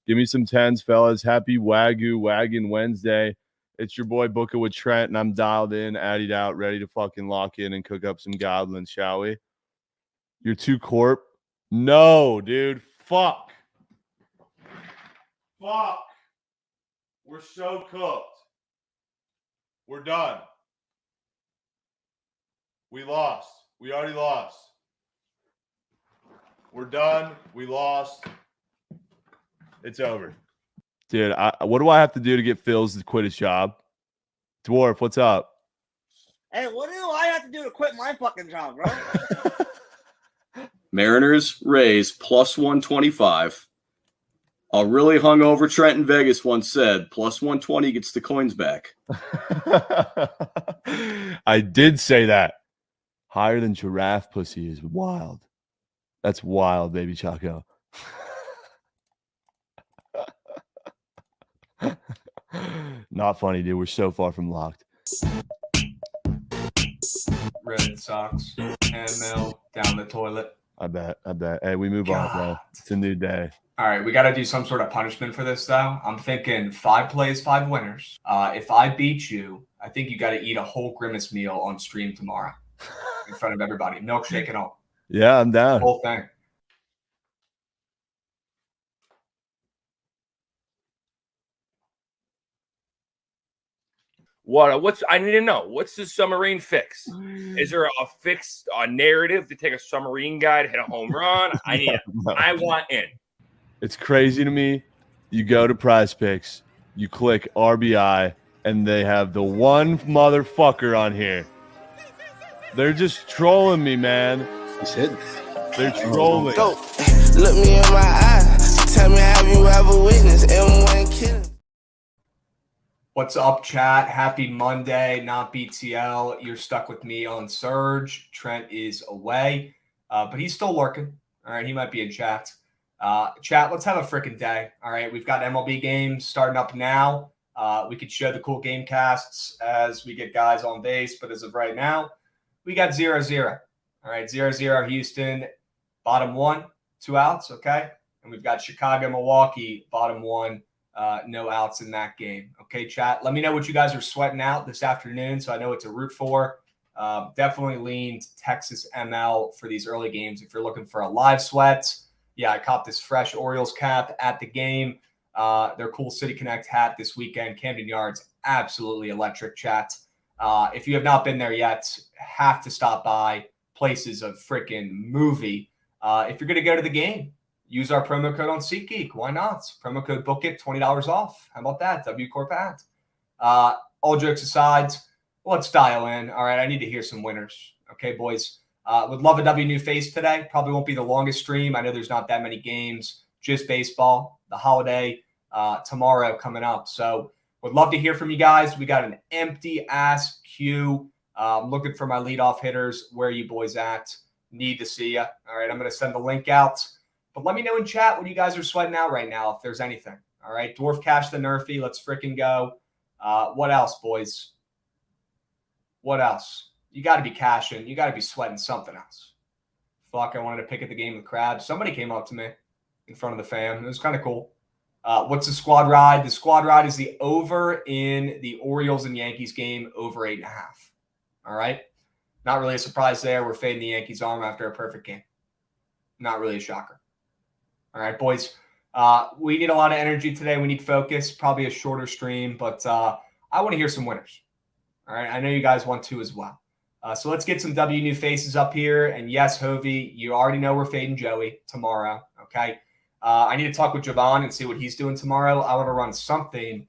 Give me some tens, fellas. Happy Wagyu Wagon Wednesday. It's your boy Booker with Trent, and I'm dialed in, addied out, ready to fucking lock in and cook up some goblins, shall we? You're too corp? No, dude. Fuck. We're so cooked. We're done. We lost. We already lost. We're done. We lost. It's over. Dude, what do I have to do to get Phil's to quit his job? Dwarf, what's up? Hey, what do I have to do to quit my fucking job, bro? Mariners, Rays, plus 125. A really hungover Trent in Vegas once said, plus 120 gets the coins back. I did say that. Higher than giraffe pussy is wild. That's wild, baby Chaco. Not funny, dude. We're so far from locked. Red Sox, NL, down the toilet. I bet. Hey, we move on, bro. It's a new day. All right, we got to do some sort of punishment for this, though. I'm thinking 5 plays, 5 winners. If I beat you, I think you got to eat a whole Grimace meal on stream tomorrow in front of everybody. Milkshake and all. Yeah, I'm down. The whole thing. What's I need to know? What's the submarine fix? Is there a fixed narrative to take a submarine guy to hit a home run? I want in. It's crazy to me. You go to Prize Picks, you click RBI, and they have the one motherfucker on here. They're just trolling me, man. He's hitting. They're trolling. Go. Look me in my eyes. Tell me, have you ever witnessed M1 killing? What's up, chat? Happy Monday, not BTL. You're stuck with me on Surge. Trent is away, but he's still lurking. All right, he might be in chat. Chat, let's have a freaking day. All right, we've got MLB games starting up now. We could show the cool game casts as we get guys on base, but as of right now, we got 0-0. All right, 0-0 Houston, bottom 1, 2 outs, okay? And we've got Chicago, Milwaukee, bottom 1. No outs in that game. Okay, chat. Let me know what you guys are sweating out this afternoon so I know what to root for. Definitely leaned Texas ML for these early games. If you're looking for a live sweat, yeah, I copped this fresh Orioles cap at the game. Their cool City Connect hat this weekend. Camden Yards, absolutely electric, chat. If you have not been there yet, have to stop by. Places of freaking movie. If you're going to go to the game, use our promo code on SeatGeek. Why not? Promo code BOOKIT, $20 off. How about that? WCorp ad. All jokes aside, let's dial in. All right, I need to hear some winners. Okay, boys. Would love a W new face today. Probably won't be the longest stream. I know there's not that many games. Just baseball, the holiday, tomorrow coming up. So would love to hear from you guys. We got an empty-ass queue. Looking for my leadoff hitters. Where are you boys at? Need to see you. All right, I'm going to send the link out. But let me know in chat what you guys are sweating out right now, if there's anything. All right, Dwarf Cash the Nerfy. Let's freaking go. What else, boys? What else? You got to be cashing. You got to be sweating something else. Fuck, I wanted to pick at the game with Crabs. Somebody came up to me in front of the fam. It was kind of cool. What's the squad ride? The squad ride is the over in the Orioles and Yankees game, over 8.5. All right? Not really a surprise there. We're fading the Yankees arm after a perfect game. Not really a shocker. All right, boys. We need a lot of energy today. We need focus. Probably a shorter stream, but I want to hear some winners. All right, I know you guys want to as well. So let's get some W new faces up here. And yes, Hovey, you already know we're fading Joey tomorrow. Okay. I need to talk with Javon and see what he's doing tomorrow. I want to run something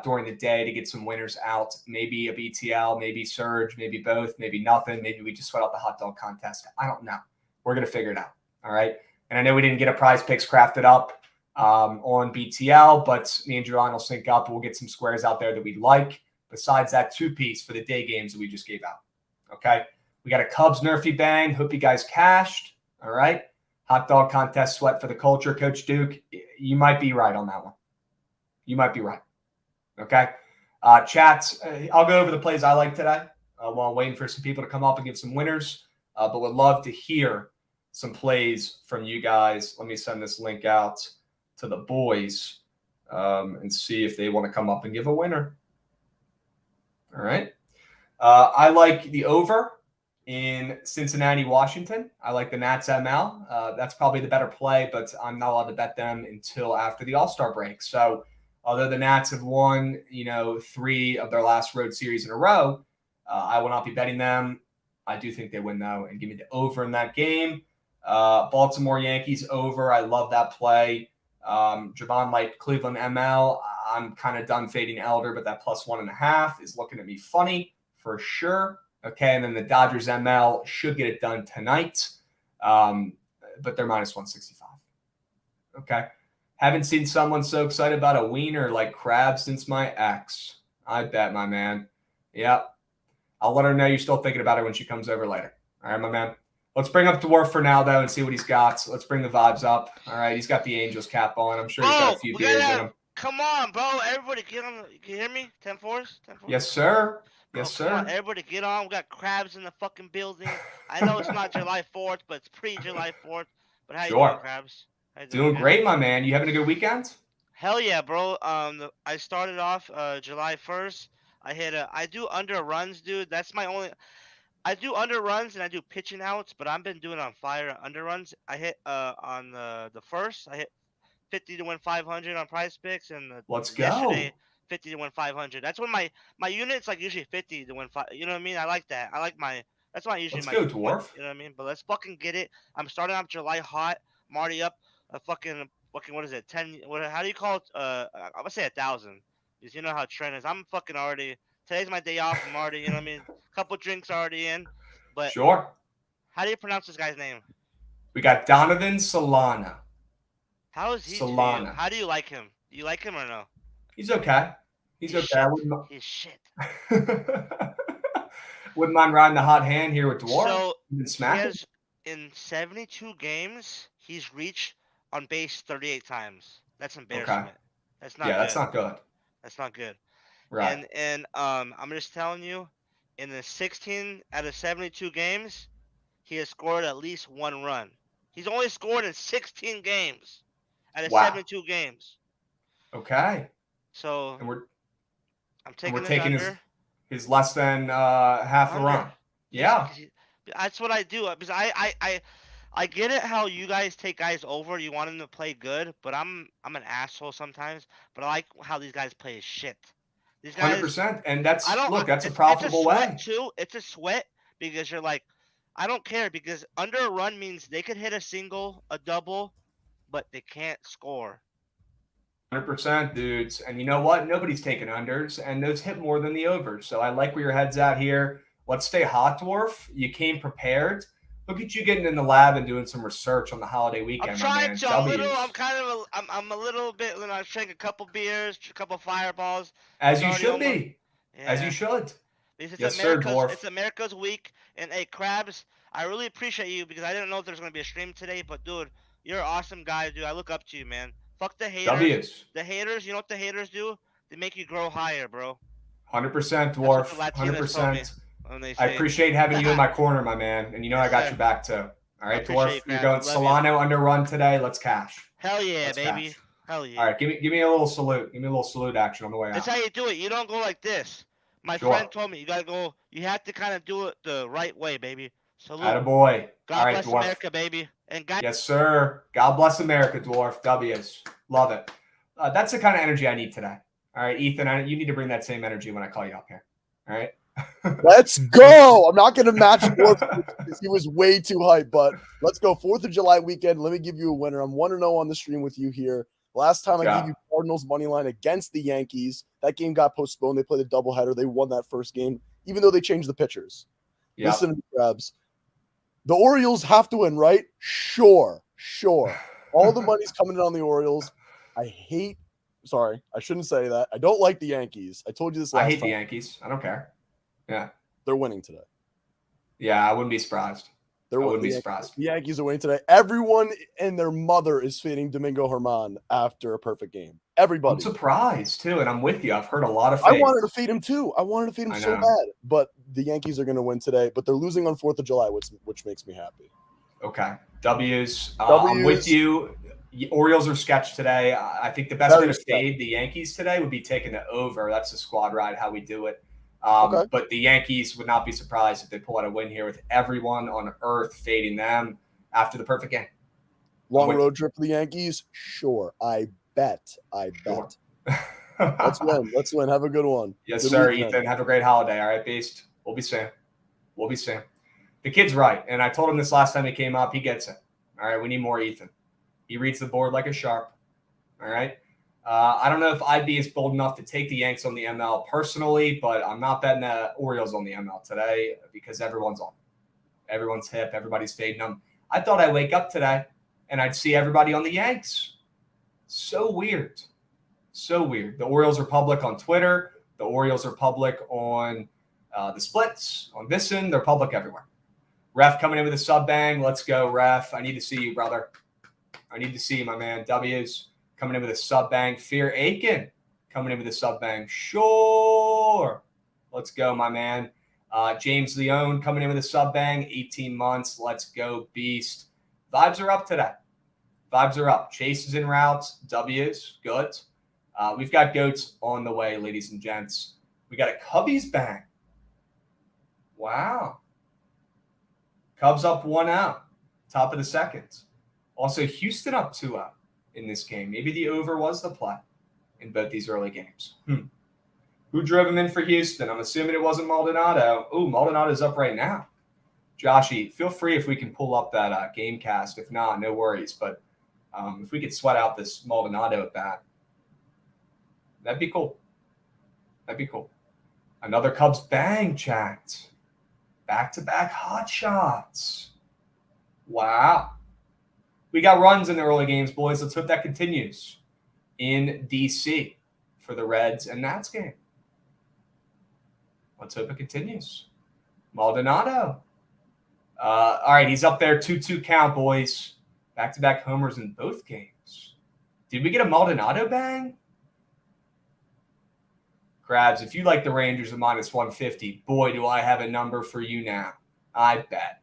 during the day to get some winners out. Maybe a BTL, maybe Surge, maybe both, maybe nothing. Maybe we just sweat out the hot dog contest. I don't know. We're going to figure it out. All right. And I know we didn't get a Prize Picks crafted up on BTL, but me and Javon will sync up. We'll get some squares out there that we like. Besides that 2-piece for the day games that we just gave out. Okay. We got a Cubs Nerfy bang. Hope you guys cashed. All right. Hot dog contest sweat for the culture. Coach Duke, you might be right on that one. You might be right. Okay. Chats, I'll go over the plays I like today while I'm waiting for some people to come up and give some winners. But would love to hear some plays from you guys. Let me send this link out. to the boys and see if they want to come up and give a winner. All right. I like the over in Cincinnati, Washington. I like the Nats ML. That's probably the better play, but I'm not allowed to bet them until after the All-Star break. So although the Nats have won, 3 of their last road series in a row, I will not be betting them. I do think they win, though, and give me the over in that game. Baltimore Yankees over. I love that play. Javon like Cleveland ML. I'm kind of done fading Elder, but that +1.5 is looking at me funny for sure. Okay, and then the Dodgers ML should get it done tonight, but they're -165. Okay. Haven't seen someone so excited about a wiener like crab since my ex. I bet, my man. Yep. I'll let her know you're still thinking about her when she comes over later. All right, my man. Let's bring up Dwarf for now, though, and see what he's got. Let's bring the vibes up. All right, he's got the Angels cap on. I'm sure he's got a few beers in him. Come on, bro. Everybody get on. Can you hear me? 10-4s? 10-4s? Yes, sir. Yes, sir. sir. On, everybody get on. We got crabs in the fucking building. I know it's not July 4th, but it's pre-July 4th. But how you doing, crabs? Doing great, my man. You having a good weekend? Hell yeah, bro. I started off July 1st. I do under runs, dude. That's my only. I do under runs and I do pitching outs, but I've been doing on fire under runs. I hit on the first. I hit 50 to win 500 on Prize Picks, and yesterday 50 to win 500. That's when my unit's like usually 50 to win 5. You know what I mean? I like that. I like my. That's why I usually. Let's go, Dwarf. You know what I mean? But let's fucking get it. I'm starting off July hot. I'm already up a fucking what is it? 10. How do you call it? I'm gonna say 1,000. Because you know how Trent is. I'm fucking already. Today's my day off. I'm already. You know what I mean? Couple drinks already in. But sure. How do you pronounce this guy's name? We got Donovan Solana. How is he? Solana. How do you like him? Do you like him or no? He's okay. He's okay. He's shit. Wouldn't mind riding the hot hand here with Dwarf. So he has, in 72 games, he's reached on base 38 times. That's embarrassment. Okay. That's not. Yeah, good. That's not good. That's not good. Right. And I'm just telling you, in the 16 out of 72 games, he has scored at least 1 run. He's only scored in 16 games out of 72 games. Okay. So and we're taking his less than half a run. Yeah. That's what I do because I get it how you guys take guys over. You want them to play good, but I'm an asshole sometimes. But I like how these guys play as shit. These guys, 100%, and that's a profitable way. Too. It's a sweat because you're like, I don't care because under a run means they could hit a single, a double, but they can't score. 100%, dudes. And you know what? Nobody's taking unders, and those hit more than the overs. So I like where your head's at here. Let's stay hot, Dwarf. You came prepared. Look at you getting in the lab and doing some research on the holiday weekend. I'm trying to. I'm a little bit. I was drinking a couple beers, a couple fireballs. As you should be. Yeah. As you should. Yes, sir, Dwarf. It's America's week, and hey, Krabs, I really appreciate you because I didn't know if there's gonna be a stream today, but dude, you're an awesome guy, dude. I look up to you, man. Fuck the haters. W's. The haters. You know what the haters do? They make you grow higher, bro. 100%, Dwarf. 100%. I appreciate having you in my corner, my man. And you know I got your back too. All right, Dwarf. You're going Solano under run today. Let's cash. Hell yeah, Let's baby. Cash. Hell yeah. All right, give me a little salute. Give me a little salute action on the way out. That's how you do it. You don't go like this. My friend told me you gotta go. You have to kind of do it the right way, baby. Salute. Attaboy. God bless Dwarf. America, baby. And yes, sir. God bless America, Dwarf. W's. Love it. That's the kind of energy I need today. All right, Ethan, you need to bring that same energy when I call you up here. All right? Let's go. I'm not going to match Dwarf because he was way too hyped, but let's go. 4th of July weekend. Let me give you a winner. I'm 1-0 on the stream with you here. Last time I gave you Cardinals money line against the Yankees. That game got postponed. They played a doubleheader. They won that first game, even though they changed the pitchers. Yep. Listen to me, Krabs. The Orioles have to win, right? Sure. All the money's coming in on the Orioles. Sorry, I shouldn't say that. I don't like the Yankees. I told you this last time. I hate the Yankees. I don't care. Yeah. They're winning today. Yeah, I wouldn't be surprised. I wouldn't be surprised. The Yankees are winning today. Everyone and their mother is fading Domingo Germán after a perfect game. Everybody. I'm surprised, too, and I'm with you. I've heard a lot of fades. I wanted to feed him, too. I wanted to feed him so bad. But the Yankees are going to win today. But they're losing on 4th of July, which makes me happy. Okay. W's. I'm with you. Orioles are sketched today. I think the best way to Very fade the Yankees today would be taking the over. That's the squad ride, how we do it. Okay. But the Yankees would not be surprised if they pull out a win here with everyone on earth fading them after the perfect game. Long Wait. road trip for the Yankees? Sure. I bet. Sure. Let's win. Let's win. Have a good one. Yes, Good sir, weekend. Ethan. Have a great holiday. All right, Beast. We'll be seeing. The kid's right. And I told him this last time he came up. He gets it. All right, we need more Ethan. He reads the board like a sharp. All right. I don't know if I'd be as bold enough to take the Yanks on the ML personally, but I'm not betting the Orioles on the ML today because everyone's on. Everyone's hip. Everybody's fading them. I thought I'd wake up today and I'd see everybody on the Yanks. So weird. So weird. The Orioles are public on Twitter. The Orioles are public on the splits, on Visson. They're public everywhere. Ref coming in with a sub bang. Let's go, Ref. I need to see you, brother. I need to see you, my man. W's coming in with a sub bang. Fear Aiken coming in with a sub bang. Sure. Let's go, my man. James Leone coming in with a sub bang. 18 months. Let's go, Beast. Vibes are up today. Vibes are up. Chase is in routes. W's. Good. We've got goats on the way, ladies and gents. We got a Cubbies bang. Wow. Cubs up 1-0. Top of the second. Also, Houston up 2-0 in this game. Maybe the over was the play in both these early games. Who drove him in for Houston? I'm assuming it wasn't Maldonado. Oh, Maldonado's up right now. Joshy, feel free if we can pull up that game cast. If not, no worries. But if we could sweat out this Maldonado at bat, that'd be cool. That'd be cool. Another Cubs bang, chat. Back-to-back hot shots. Wow. We got runs in the early games, boys. Let's hope that continues in D.C. for the Reds and Nats game. Let's hope it continues. Maldonado. All right, he's up there. 2-2 count, boys. Back-to-back homers in both games. Did we get a Maldonado bang? Krabs, if you like the Rangers at -150, boy, do I have a number for you now. I bet.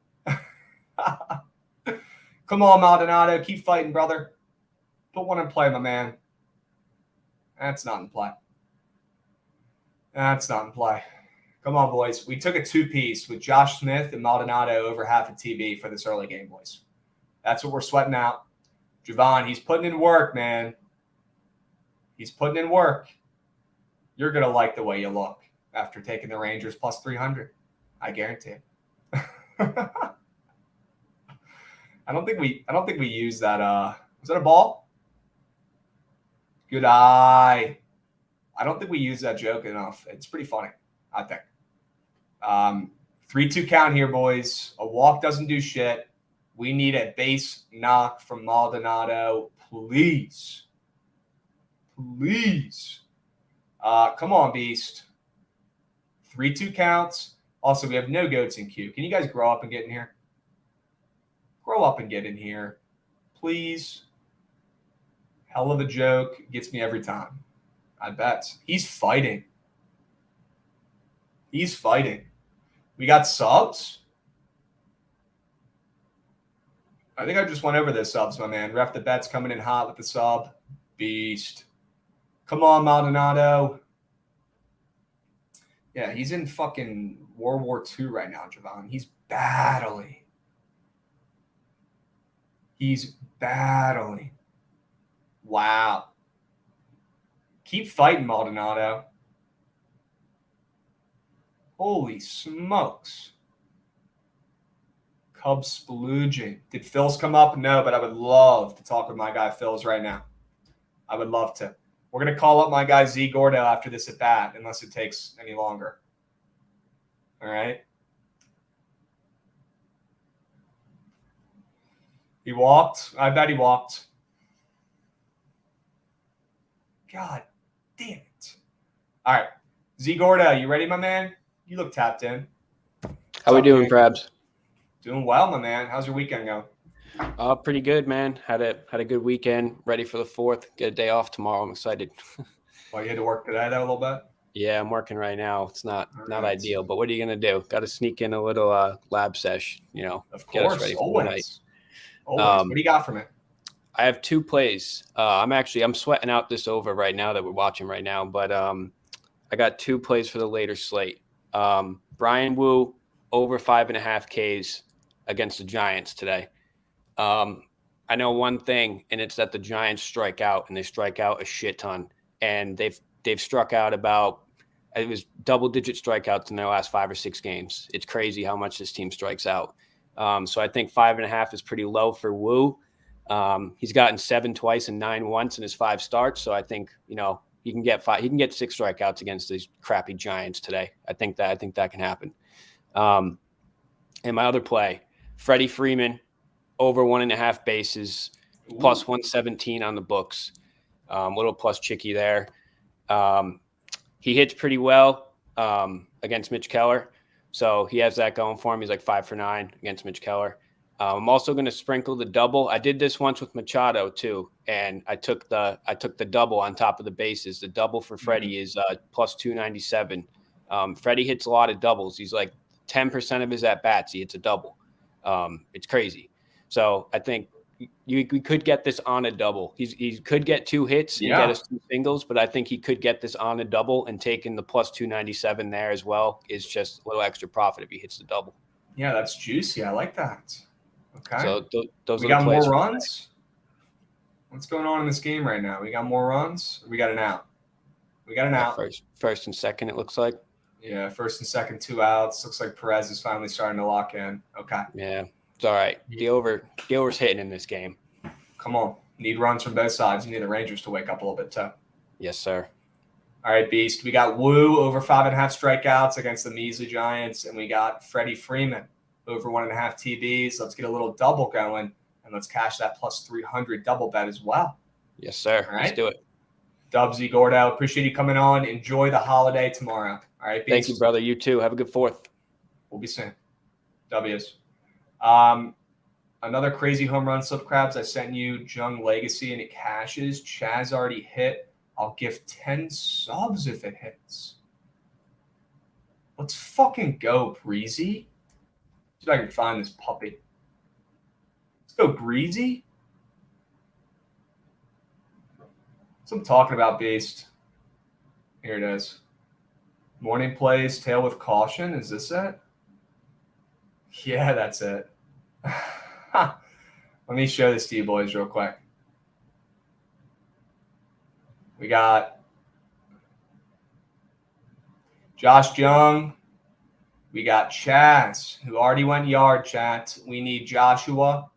Come on, Maldonado. Keep fighting, brother. Put one in play, my man. That's not in play. That's not in play. Come on, boys. We took a two-piece with Josh Smith and Maldonado over half a TB for this early game, boys. That's what we're sweating out. Javon, he's putting in work, man. He's putting in work. You're going to like the way you look after taking the Rangers plus 300. I guarantee it. I don't think we use that. Was that a ball? Good eye. I don't think we use that joke enough. It's pretty funny, I think. 3-2 count here, boys. A walk doesn't do shit. We need a base knock from Maldonado. Please. Please. Come on, Beast. 3-2 counts. Also, we have no goats in queue. Can you guys grow up and get in here? Grow up and get in here. Please. Hell of a joke. Gets me every time. I bet. He's fighting. He's fighting. We got subs. I think I just went over those subs, my man. Ref the bet's coming in hot with the sub. Beast. Come on, Maldonado. Yeah, he's in fucking World War II right now, Javon. He's battling. He's battling. Wow. Keep fighting, Maldonado. Holy smokes. Cubs splooging. Did Phils come up? No, but I would love to talk with my guy Phils right now. I would love to. We're going to call up my guy Z Gordo after this at bat, unless it takes any longer. All right. He walked. I bet he walked. God damn it. All right. Z Gordo, you ready, my man? You look tapped in. How we doing, Krabs? Doing well, my man. How's your weekend going? Pretty good, man. Had a good weekend. Ready for the 4th. Get a day off tomorrow. I'm excited. Well, you had to work today, though, a little bit? Yeah, I'm working right now. It's not right. ideal, but what are you gonna do? Got to sneak in a little lab sesh, Of get us course, ready for always. the night. Always. What do you got from it? I have 2 plays. I'm sweating out this over right now that we're watching right now, but I got 2 plays for the later slate. Brian Wu over 5.5 Ks against the Giants today. I know one thing, and it's that the Giants strike out, and they strike out a shit ton. And they've struck out about, it was double-digit strikeouts in their last 5 or 6 games. It's crazy how much this team strikes out. So I think 5.5 is pretty low for Wu. He's gotten 7 twice and 9 once in his 5 starts. So I think, he can get 5. He can get 6 strikeouts against these crappy Giants today. I think that can happen. And my other play, Freddie Freeman, over 1.5 bases, plus 117 on the books. Little plus chicky there. He hits pretty well against Mitch Keller. So he has that going for him. He's like 5 for 9 against Mitch Keller. I'm also going to sprinkle the double. I did this once with Machado too, and I took the double on top of the bases. The double for Freddie is plus 297. Freddie hits a lot of doubles. He's like 10% of his at bats, he hits a double. It's crazy. So I think we could get this on a double. He could get 2 hits and get us 2 singles, but I think he could get this on a double, and taking the plus 297 there as well is just a little extra profit if he hits the double. Yeah, that's juicy. I like that. Okay. So those we are got the plays more runs. What's going on in this game right now? We got more runs. We got an out. We got an out. First and second, it looks like. Yeah, first and second, 2 outs. Looks like Perez is finally starting to lock in. Okay. Yeah, it's all right. The over's hitting in this game. Come on. Need runs from both sides. You need the Rangers to wake up a little bit too. Yes, sir. All right, Beast. We got Wu over 5.5 strikeouts against the measly Giants, and we got Freddie Freeman over 1.5 TBs. Let's get a little double going, and let's cash that plus 300 double bet as well. Yes, sir. All right. Let's do it. Dubsy Gordo, appreciate you coming on. Enjoy the holiday tomorrow. All right, Beast. Thank you, brother. You too. Have a good 4th. We'll be soon. W's. Another crazy home run slip, Crabs. I sent you Jung Legacy, and it cashes. Chaz already hit. I'll give 10 subs if it hits. Let's fucking go, Breezy. See if I can find this puppy. Let's go, Breezy. That's what I'm talking about, Beast. Here it is. Morning plays, tail with caution. Is this it? Yeah, that's it. Let me show this to you boys real quick. We got Josh Jung. We got Chaz, who already went yard, chat. We need Joshua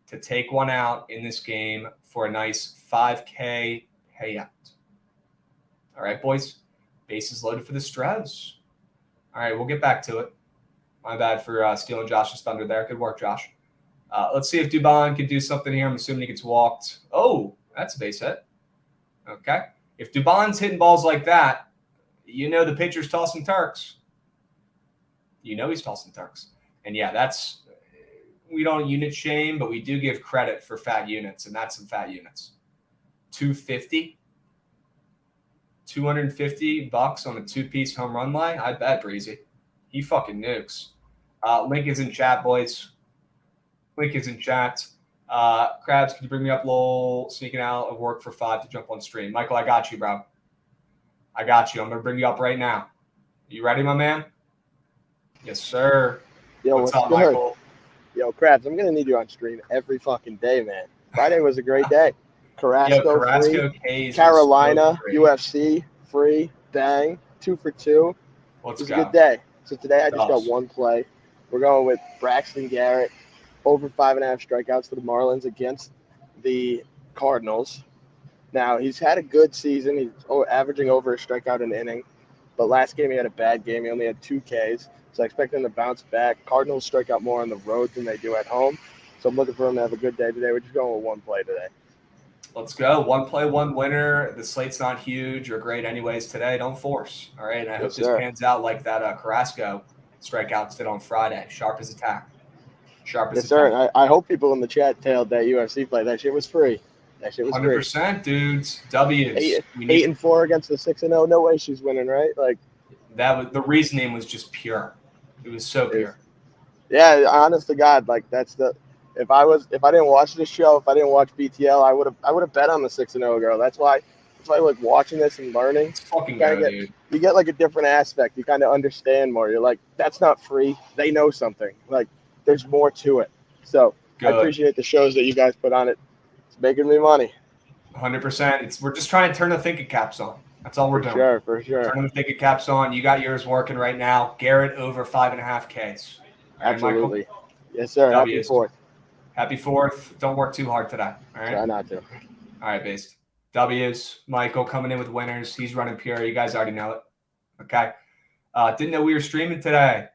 to take one out in this game for a nice 5K payout. All right, boys. Bases loaded for the Stros. All right, we'll get back to it. My bad for stealing Josh's thunder there. Good work, Josh. Let's see if Dubon can do something here. I'm assuming he gets walked. Oh, that's a base hit. Okay. If Dubon's hitting balls like that, you know the pitcher's tossing Turks. You know he's tossing Turks. And yeah, we don't unit shame, but we do give credit for fat units, and that's some fat units. $250 on a 2-piece home run line. I bet, Breezy. He fucking nukes. Link is in chat, boys. Link is in chat. Krabs, can you bring me up, lol? Sneaking out of work for 5 to jump on stream. Michael, I got you, bro. I got you. I'm going to bring you up right now. You ready, my man? Yes, sir. Yo, what's up, good? Michael? Yo, Krabs, I'm going to need you on stream every fucking day, man. Friday was a great day. Carrasco free. Carolina, free. UFC, free, bang, 2 for 2. Let's it was go. a good day. So today I just got one play. We're going with Braxton Garrett, over 5.5 strikeouts for the Marlins against the Cardinals. Now, he's had a good season. He's averaging over a strikeout an inning. But last game he had a bad game. He only had 2 Ks. So I expect him to bounce back. Cardinals strike out more on the road than they do at home. So I'm looking for him to have a good day today. We're just going with one play today. Let's go. One play, one winner. The slate's not huge or great anyways today. Don't force. All right. And I hope this pans out like that Carrasco strikeouts did on Friday. Sharp as attack. Sharp as yes, attack. sir. I hope people in the chat tailed that UFC play. That shit was free. That shit was 100%, free. dudes. W's. 8-4 against the 6-0. No way she's winning, right? Like that was the reasoning was just pure. It was so pure. Yeah, honest to God, like that's the If I didn't watch this show, if I didn't watch BTL, I would have bet on the 6-0 girl. That's why like watching this and learning. It's fucking You go, dude. you get like a different aspect. You kind of understand more. You're like, that's not free. They know something. Like, there's more to it. So Good. I appreciate the shows that you guys put on it. It's making me money. 100%. We're just trying to turn the thinking caps on. That's all we're doing. For sure. Turning the thinking caps on. You got yours working right now. Garrett over 5.5 Ks. All right, Absolutely. Michael? Yes, sir. W's. Happy 4th. Happy 4th. Don't work too hard today. All right. Try not to. All right, Based. W's. Michael coming in with winners. He's running pure. You guys already know it. Okay. Didn't know we were streaming today.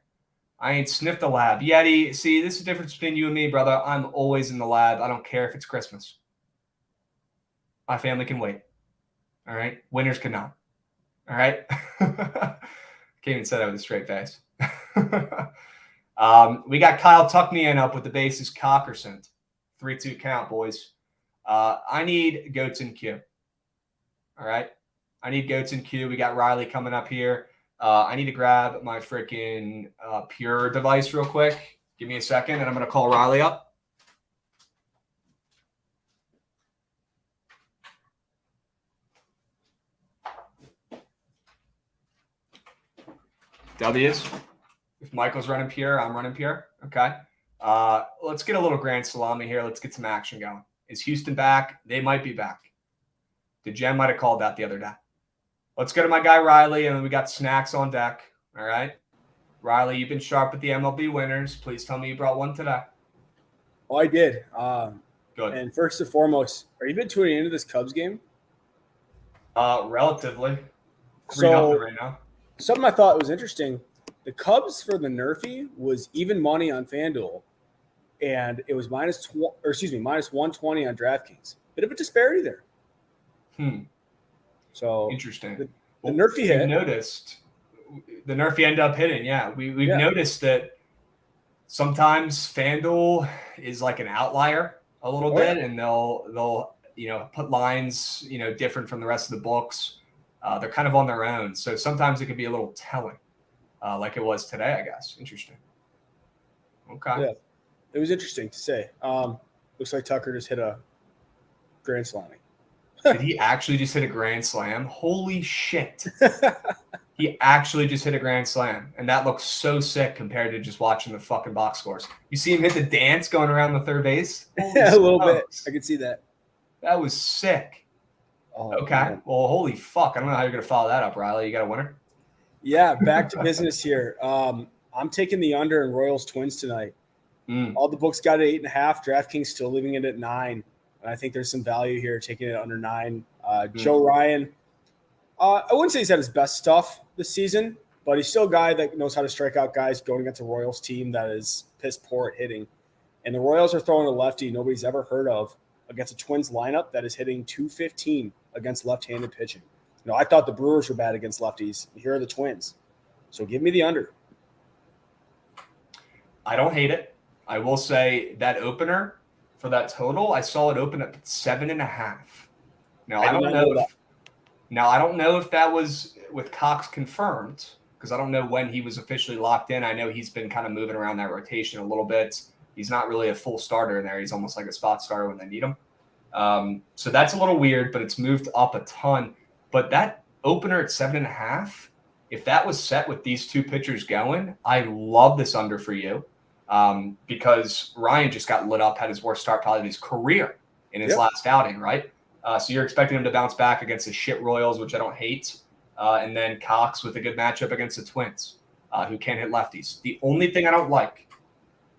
I ain't sniffed the lab. Yeti, see, this is the difference between you and me, brother. I'm always in the lab. I don't care if it's Christmas. My family can wait. All right? Winners cannot. All right? Can't even say that with a straight face. We got Kyle Tucknian up with the bases Cockersont. 3-2 count, boys. I need goats in queue. All right? I need goats in queue. We got Riley coming up here. I need to grab my freaking Pure device real quick. Give me a second, and I'm going to call Riley up. W's. If Michael's running Pure, I'm running Pure. Okay. Let's get a little grand salami here. Let's get some action going. Is Houston back? They might be back. The Jen might have called that the other day. Let's go to my guy Riley, and then we got snacks on deck. All right. Riley, you've been sharp with the MLB winners. Please tell me you brought one today. Oh, I did. Good. And first and foremost, are you been tuning into this Cubs game? Relatively. So, right now. Something I thought was interesting. The Cubs for the Nerfy was even money on FanDuel, and it was minus 120 on DraftKings. Bit of a disparity there. So interesting. The Nerfy hit. Noticed the Nerfy ended up hitting. Yeah, we've noticed that sometimes FanDuel is like an outlier a little bit, and they'll put lines different from the rest of the books. They're kind of on their own, so sometimes it can be a little telling, like it was today, I guess. Interesting. Okay. Yeah, it was interesting to say. Looks like Tucker just hit a grand slam. Did he actually just hit a grand slam? Holy shit. He actually just hit a grand slam. And that looks so sick compared to just watching the fucking box scores. You see him hit the dance going around the third base? Yeah, a little bit. I can see that. That was sick. Oh, okay. Man. Well, holy fuck. I don't know how you're going to follow that up, Riley. You got a winner? Yeah, back to business here. I'm taking the under in Royals Twins tonight. All the books got it 8.5. DraftKings still leaving it at 9. And I think there's some value here taking it under 9. Joe Ryan, I wouldn't say he's had his best stuff this season, but he's still a guy that knows how to strike out guys going against a Royals team that is piss poor at hitting. And the Royals are throwing a lefty nobody's ever heard of against a Twins lineup that is hitting .215 against left-handed pitching. I thought the Brewers were bad against lefties. Here are the Twins. So give me the under. I don't hate it. I will say that opener for that total, I saw it open at 7.5. Now I don't know if that was with Cox confirmed, because I don't know when he was officially locked in. I know he's been kind of moving around that rotation a little bit. He's not really a full starter in there. He's almost like a spot starter when they need him. So that's a little weird, but it's moved up a ton. But that opener at 7.5, if that was set with these two pitchers going, I love this under for you. Because Ryan just got lit up, had his worst start probably of his career in his last outing, right? So you're expecting him to bounce back against the shit Royals, which I don't hate, and then Cox with a good matchup against the Twins, who can't hit lefties. The only thing I don't like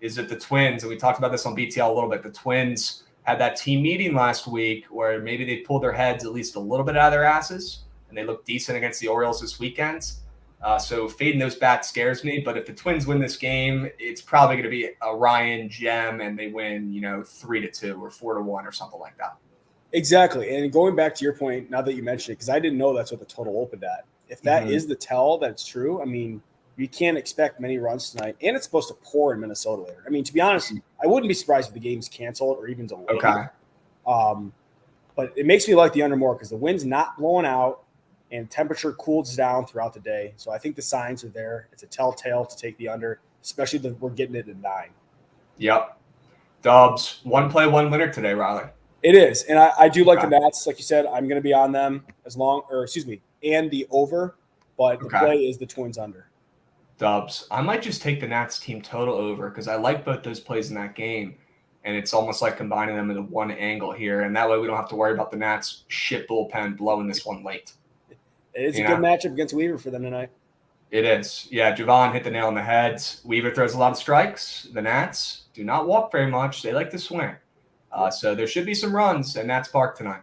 is that the Twins, and we talked about this on BTL a little bit, the Twins had that team meeting last week where maybe they pulled their heads at least a little bit out of their asses, and they looked decent against the Orioles this weekend. So fading those bats scares me. But if the Twins win this game, it's probably going to be a Ryan gem, and they win, 3-2 or 4-1 or something like that. Exactly. And going back to your point, now that you mentioned it, because I didn't know that's what the total opened at. If that is the tell that it's true, I mean, you can't expect many runs tonight. And it's supposed to pour in Minnesota later. I mean, to be honest, I wouldn't be surprised if the game's canceled or even delayed. Okay. But it makes me like the under more because the wind's not blowing out and temperature cools down throughout the day. So I think the signs are there. It's a telltale to take the under, especially that we're getting it at 9. Yep. Dubs. One play, one winner today, Riley. It is, and I do like the Nats. Like you said, I'm going to be on them and the over, but the play is the Twins under. Dubs. I might just take the Nats team total over because I like both those plays in that game, and it's almost like combining them into one angle here, and that way we don't have to worry about the Nats shit bullpen blowing this one late. It's a good matchup against Weaver for them tonight. It is. Yeah, Javon hit the nail on the head. Weaver throws a lot of strikes. The Nats do not walk very much. They like to swing. So there should be some runs at Nats Park tonight.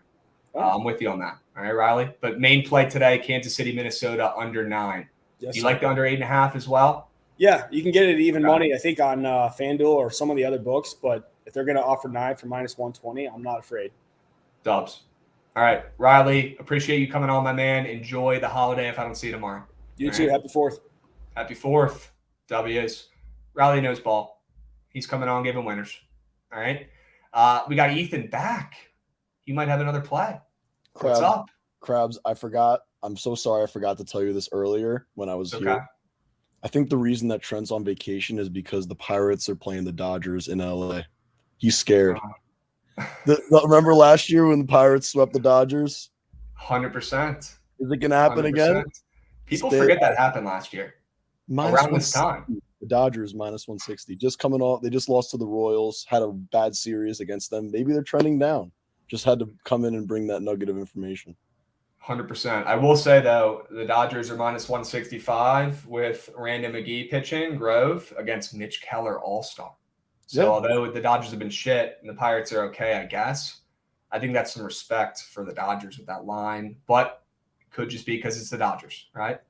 I'm with you on that. All right, Riley. But main play today, Kansas City, Minnesota, under 9. Yes, do you like the under 8.5 as well? Yeah, you can get it at even money, I think, on FanDuel or some of the other books. But if they're going to offer 9 for -120, I'm not afraid. Dubs. All right, Riley, appreciate you coming on, my man. Enjoy the holiday if I don't see you tomorrow. You too. Happy 4th. Happy 4th. W's. Riley knows ball. He's coming on giving winners. All right. We got Ethan back. He might have another play. What's up? Krabs, I forgot. I'm so sorry I forgot to tell you this earlier when I was here. I think the reason that Trent's on vacation is because the Pirates are playing the Dodgers in LA. He's scared. Remember last year when the Pirates swept the Dodgers? 100%. Is it going to happen 100%. again? People forget that happened last year. Around this time. The Dodgers -160. Just coming off. They just lost to the Royals. Had a bad series against them. Maybe they're trending down. Just had to come in and bring that nugget of information. 100%. I will say, though, the Dodgers are -165 with Random McGee pitching, Grove, against Mitch Keller All-Star. So although the Dodgers have been shit and the Pirates are okay, I guess, I think that's some respect for the Dodgers with that line. But it could just be because it's the Dodgers, right?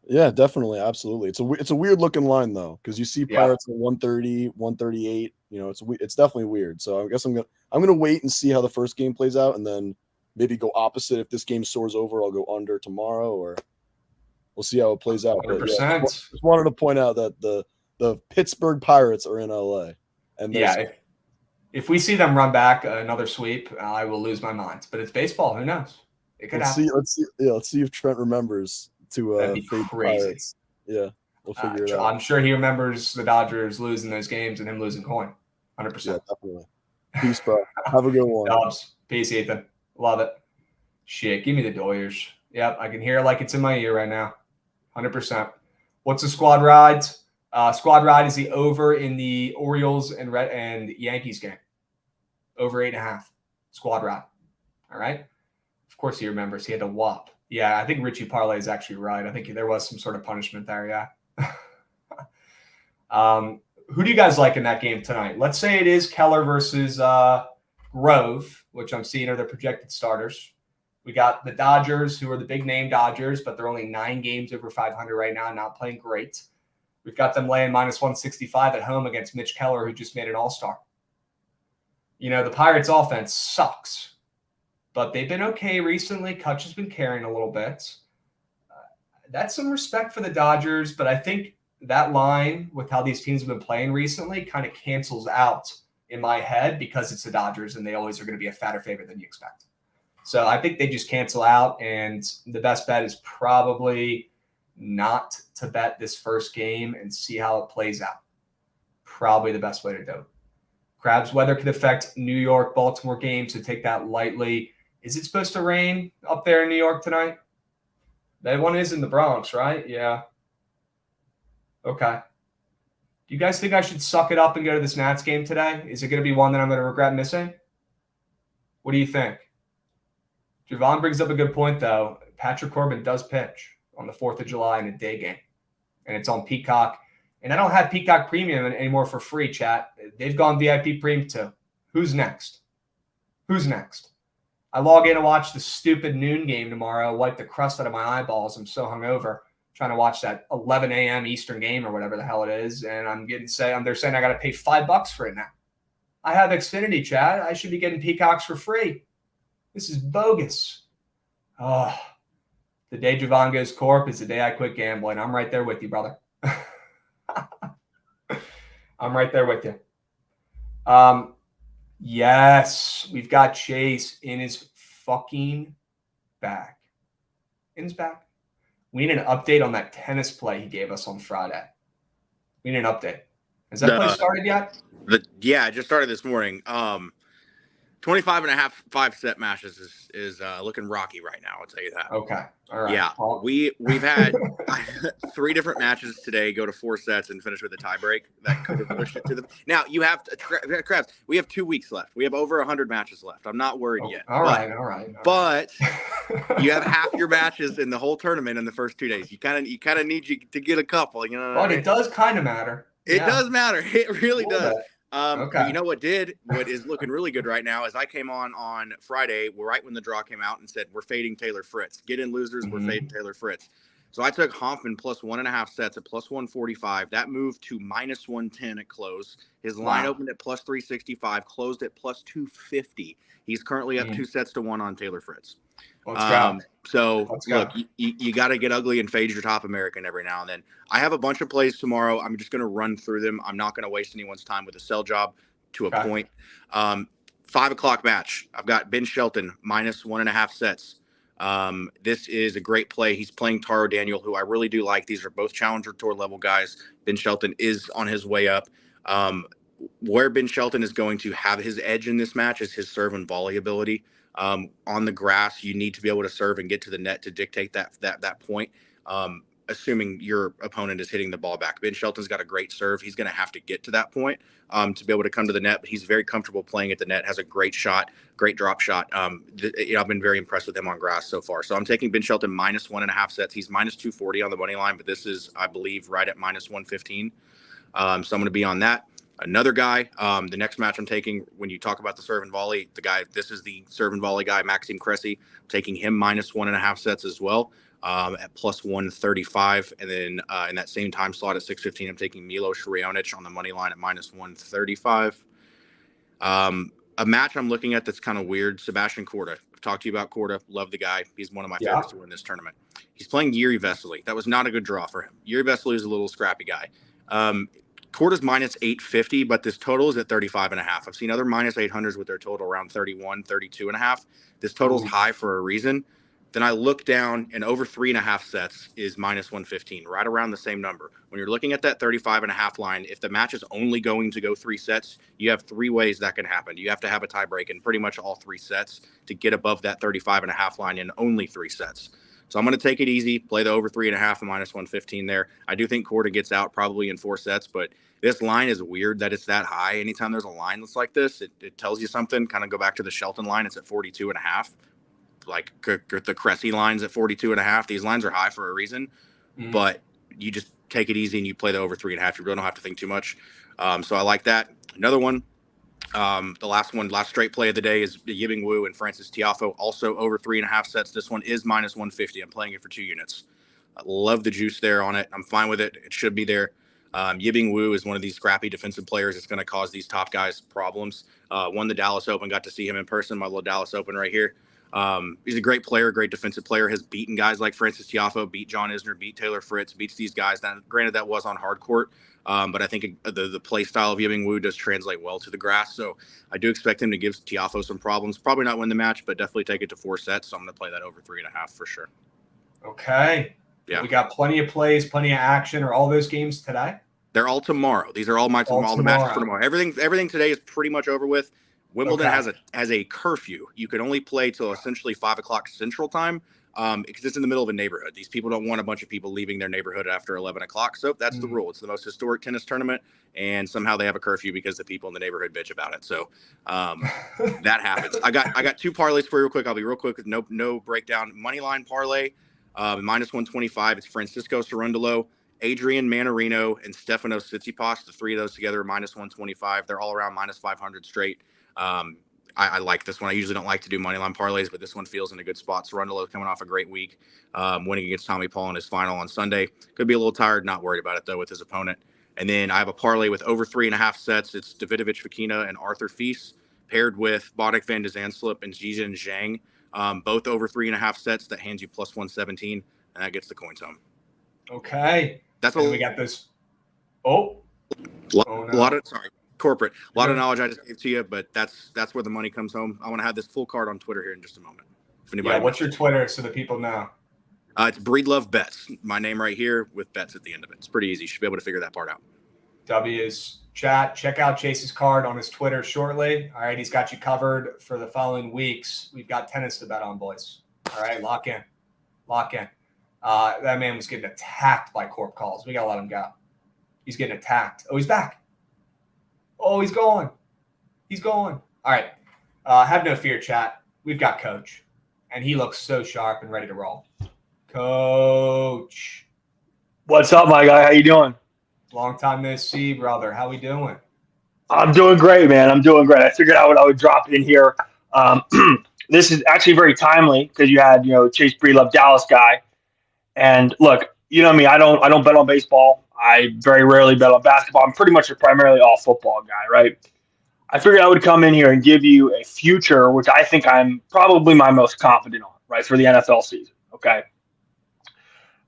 Yeah, definitely. Absolutely. It's a weird looking line, though, because you see Pirates at 130, 138. You know, it's definitely weird. So I guess I'm gonna wait and see how the first game plays out, and then maybe go opposite. If this game soars over, I'll go under tomorrow, or we'll see how it plays out. 100%. Just wanted to point out that the Pittsburgh Pirates are in LA, and if we see them run back another sweep, I will lose my mind. But it's baseball. Who knows? It could happen. Let's see if Trent remembers to That'd be fade crazy. Pirates. Yeah, we'll figure it out. I'm sure he remembers the Dodgers losing those games and him losing coin. 100%. Yeah, definitely. Peace, bro. Have a good one. Dubs. Peace, Ethan. Love it. Shit, give me the Doyers. Yep, I can hear it like it's in my ear right now. 100%. What's the squad ride? Squad ride is the over in the Orioles and Yankees game. Over 8.5. Squad ride. All right. Of course he remembers. He had to whop. Yeah, I think Richie Parlay is actually right. I think there was some sort of punishment there. Yeah. Who do you guys like in that game tonight? Let's say it is Keller versus Grove, which I'm seeing are the projected starters. We got the Dodgers, who are the big name Dodgers, but they're only 9 games over 500 right now, not playing great. We've got them laying -165 at home against Mitch Keller, who just made an all-star. You know, the Pirates offense sucks, but they've been okay recently. Kutch has been carrying a little bit. That's some respect for the Dodgers, but I think that line with how these teams have been playing recently kind of cancels out in my head because it's the Dodgers and they always are going to be a fatter favorite than you expect. So I think they just cancel out, and the best bet is probably not to bet this first game and see how it plays out. Probably the best way to do it. Krabs, weather could affect New York, Baltimore games, so take that lightly. Is it supposed to rain up there in New York tonight? That one is in the Bronx, right? Yeah. Okay. Do you guys think I should suck it up and go to this Nats game today? Is it going to be one that I'm going to regret missing? What do you think? Javon brings up a good point, though. Patrick Corbin does pitch on the 4th of July in a day game, and it's on Peacock. And I don't have Peacock Premium anymore for free, chat. They've gone VIP Premium too. Who's next? Who's next? I log in and watch the stupid noon game tomorrow, wipe the crust out of my eyeballs. I'm so hungover trying to watch that 11 a.m. Eastern game or whatever the hell it is, and they're saying I got to pay $5 for it now. I have Xfinity, chat. I should be getting Peacocks for free. This is bogus. Oh, the day Javon goes corp is the day I quit gambling. I'm right there with you, brother. I'm right there with you. Yes, we've got Chase in his fucking bag. In his bag. We need an update on that tennis play he gave us on Friday. We need an update. Has that play started yet? Yeah, it just started this morning. 25.5 5-set matches is looking rocky right now. I'll tell you that. Okay. All right. Yeah, Well, we've had 3 different matches today go to 4 sets and finish with a tiebreak that could have pushed it to them. Now you have Krabs. We have 2 weeks left. We have over 100 matches left. I'm not worried yet. All right. But you have half your matches in the whole tournament in the first 2 days. You kind of need to get a couple. You know. But it does kind of matter. It does matter. It really does. Okay. You know what is looking really good right now is I came on Friday right when the draw came out and said we're fading Taylor Fritz. Get in losers, we're fading Taylor Fritz. So I took Hoffman plus 1.5 sets at plus 145. That moved to minus 110 at close. His line opened at plus 365, closed at plus 250. He's currently up 2 sets to 1 on Taylor Fritz. Let's go. So look, you got to get ugly and fade your top American every now and then. I have a bunch of plays tomorrow. I'm just going to run through them. I'm not going to waste anyone's time with a sell job to a point. 5 o'clock match. I've got Ben Shelton minus 1.5 sets. This is a great play. He's playing Taro Daniel, who I really do like. These are both Challenger Tour level guys. Ben Shelton is on his way up. Where Ben Shelton is going to have his edge in this match is his serve and volley ability. On the grass, you need to be able to serve and get to the net to dictate that point. Assuming your opponent is hitting the ball back. Ben Shelton's got a great serve. He's going to have to get to that point to be able to come to the net. But he's very comfortable playing at the net, has a great shot, great drop shot. I've been very impressed with him on grass so far. So I'm taking Ben Shelton minus 1.5 sets. He's minus 240 on the money line, but this is, I believe, right at minus 115. So I'm going to be on that. Another guy, the next match I'm taking, when you talk about the serve and volley, this is the serve and volley guy, Maxime Cressy. I'm taking him minus 1.5 sets as well. At plus 135, and then in that same time slot at 6:15, I'm taking Milos Raonic on the money line at minus 135. A match I'm looking at that's kind of weird, Sebastian Korda. I've talked to you about Korda. Love the guy. He's one of my favorites to win this tournament. He's playing Yuri Vesely. That was not a good draw for him. Yuri Vesely is a little scrappy guy. Korda's minus 850, but this total is at 35.5. I've seen other minus 800s with their total around 31, 32.5. This total's high for a reason. Then I look down, and over 3.5 sets is minus 115, right around the same number. When you're looking at that 35.5 line, if the match is only going to go 3 sets, you have 3 ways that can happen. You have to have a tie break in pretty much all 3 sets to get above that 35.5 line in only 3 sets. So I'm going to take it easy, play the over 3.5 and minus 115 there. I do think Korda gets out probably in 4 sets, but this line is weird that it's that high. Anytime there's a line that's like this, it tells you something. Kind of go back to the Shelton line. It's at 42.5. Like the Cressy lines at 42.5. These lines are high for a reason, but you just take it easy and you play the over 3.5. You really don't have to think too much. So I like that. Another one, the last straight play of the day is Yibing Wu and Francis Tiafoe, also over 3.5 sets. This one is minus 150. I'm playing it for 2 units. I love the juice there on it. I'm fine with it. It should be there. Yibing Wu is one of these scrappy defensive players. It's going to cause these top guys problems. Won the Dallas Open, got to see him in person, my little Dallas Open right here. He's a great player, great defensive player, has beaten guys like Francis Tiafoe, beat John Isner, beat Taylor Fritz, beats these guys. Now, granted, that was on hard court, but I think the play style of Yibing Wu does translate well to the grass. So I do expect him to give Tiafoe some problems. Probably not win the match, but definitely take it to 4 sets. So I'm going to play that over 3.5 for sure. Okay. Yeah. We got plenty of plays, plenty of action. Are all those games today? They're all tomorrow. These are all the matches for tomorrow. Everything today is pretty much over with. Wimbledon has a curfew. You can only play till essentially 5 o'clock Central Time because it's in the middle of a neighborhood. These people don't want a bunch of people leaving their neighborhood after 11 o'clock. So that's the rule. It's the most historic tennis tournament, and somehow they have a curfew because the people in the neighborhood bitch about it. So that happens. I got 2 parlays for you real quick. I'll be real quick with no breakdown. Moneyline parlay, minus 125. It's Francisco Cerundolo, Adrian Manarino, and Stefanos Tsitsipas. The 3 of those together, minus 125. They're all around minus 500 straight. I like this one. I usually don't like to do moneyline parlays, but this one feels in a good spot. Cerundolo coming off a great week, winning against Tommy Paul in his final on Sunday. Could be a little tired, not worried about it though with his opponent. And then I have a parlay with over 3.5 sets. It's Davidovich Fokina and Arthur Fils paired with Bodek van de Zandschulp and Zhizhen Zhang, both over 3.5 sets. That hands you plus 117, and that gets the coins home. Okay, that's what we got. This corporate. A lot of knowledge I just gave to you, but that's where the money comes home. I want to have this full card on Twitter here in just a moment. If anybody what's your Twitter so that people know? It's Breedlove Bets. My name right here with bets at the end of it. It's pretty easy. You should be able to figure that part out. W is Chat, check out Chase's card on his Twitter shortly. All right, he's got you covered for the following weeks. We've got tennis to bet on, boys. All right, lock in. That man was getting attacked by corp calls. We got to let him go. He's getting attacked. Oh, he's back. Oh, he's going. All right, have no fear, chat. We've got Coach, and he looks so sharp and ready to roll. Coach. What's up, my guy? How you doing? Long time no see, brother. How we doing? I'm doing great, man. I'm doing great. I figured out what I would drop in here. This is actually very timely because you had, Chase Breedlove, Dallas guy. And look, you know me, I don't bet on baseball. I very rarely bet on basketball. I'm pretty much a primarily all football guy, right? I figured I would come in here and give you a future, which I think I'm probably my most confident on, right, for the NFL season, okay?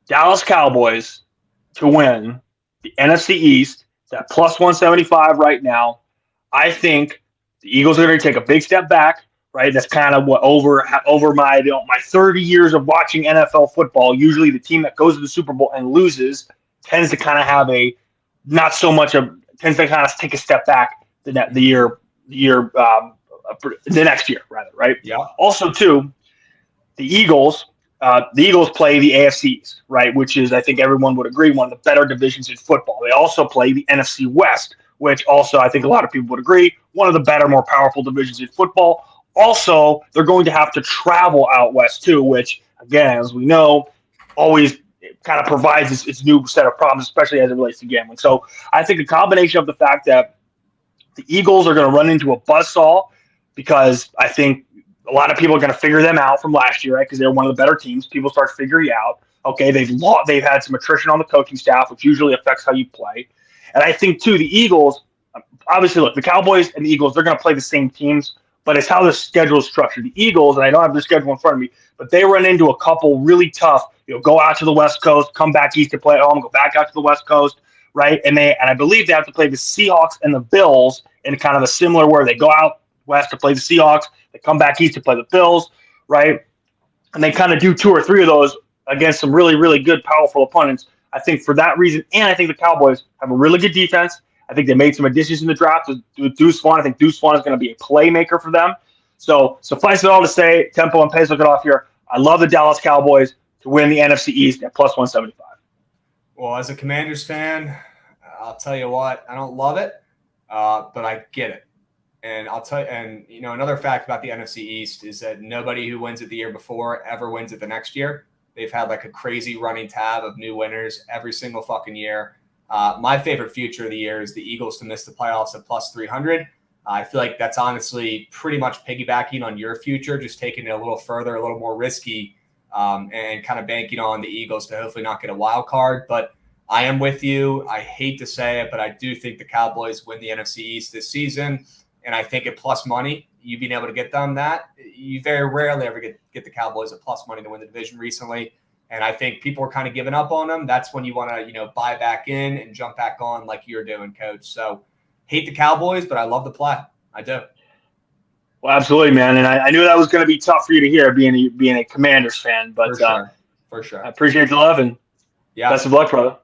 Dallas Cowboys to win the NFC East, it's at plus 175 right now. I think the Eagles are going to take a big step back, right? That's kind of what over my 30 years of watching NFL football, usually the team that goes to the Super Bowl and loses tends to kind of have tends to kind of take a step back the next year, rather, right? Yeah. Also, too, the Eagles play the AFC East, right, which is, I think everyone would agree, one of the better divisions in football. They also play the NFC West, which also I think a lot of people would agree, one of the better, more powerful divisions in football. Also, they're going to have to travel out west, too, which, again, as we know, always kind of provides its new set of problems, especially as it relates to gambling. So I think a combination of the fact that the Eagles are going to run into a buzzsaw because I think a lot of people are going to figure them out from last year, right? Because they're one of the better teams. People start figuring out, okay, they've had some attrition on the coaching staff, which usually affects how you play. And I think, too, the Eagles, obviously, look, the Cowboys and the Eagles, they're going to play the same teams, but it's how the schedule is structured. The Eagles, and I don't have the schedule in front of me, but they run into a couple really tough, go out to the West Coast, come back east to play at home, go back out to the West Coast, right? And I believe they have to play the Seahawks and the Bills in kind of a similar where they go out west to play the Seahawks, they come back east to play the Bills, right? And they kind of do 2 or 3 of those against some really, really good, powerful opponents. I think for that reason, and I think the Cowboys have a really good defense. I think they made some additions in the draft with Deuce Vaughn. I think Deuce Vaughn is going to be a playmaker for them. So suffice it all to say, tempo and pace, look it off here. I love the Dallas Cowboys to win the NFC East at plus 175. Well, as a Commanders fan, I'll tell you what, I don't love it, but I get it. And I'll tell you, and another fact about the NFC East is that nobody who wins it the year before ever wins it the next year. They've had like a crazy running tab of new winners every single fucking year. My favorite future of the year is the Eagles to miss the playoffs at plus 300. I feel like that's honestly pretty much piggybacking on your future, just taking it a little further, a little more risky, and kind of banking on the Eagles to hopefully not get a wild card. But I am with you. I hate to say it, but I do think the Cowboys win the NFC East this season. And I think at plus money, you being able to get them that, you very rarely ever get the Cowboys at plus money to win the division recently. And I think people are kind of giving up on them. That's when you want to, buy back in and jump back on like you're doing, Coach. So hate the Cowboys, but I love the play. I do. Well, absolutely, man. And I knew that was going to be tough for you to hear, being a Commanders fan. But for sure. I appreciate the love and best of luck, brother.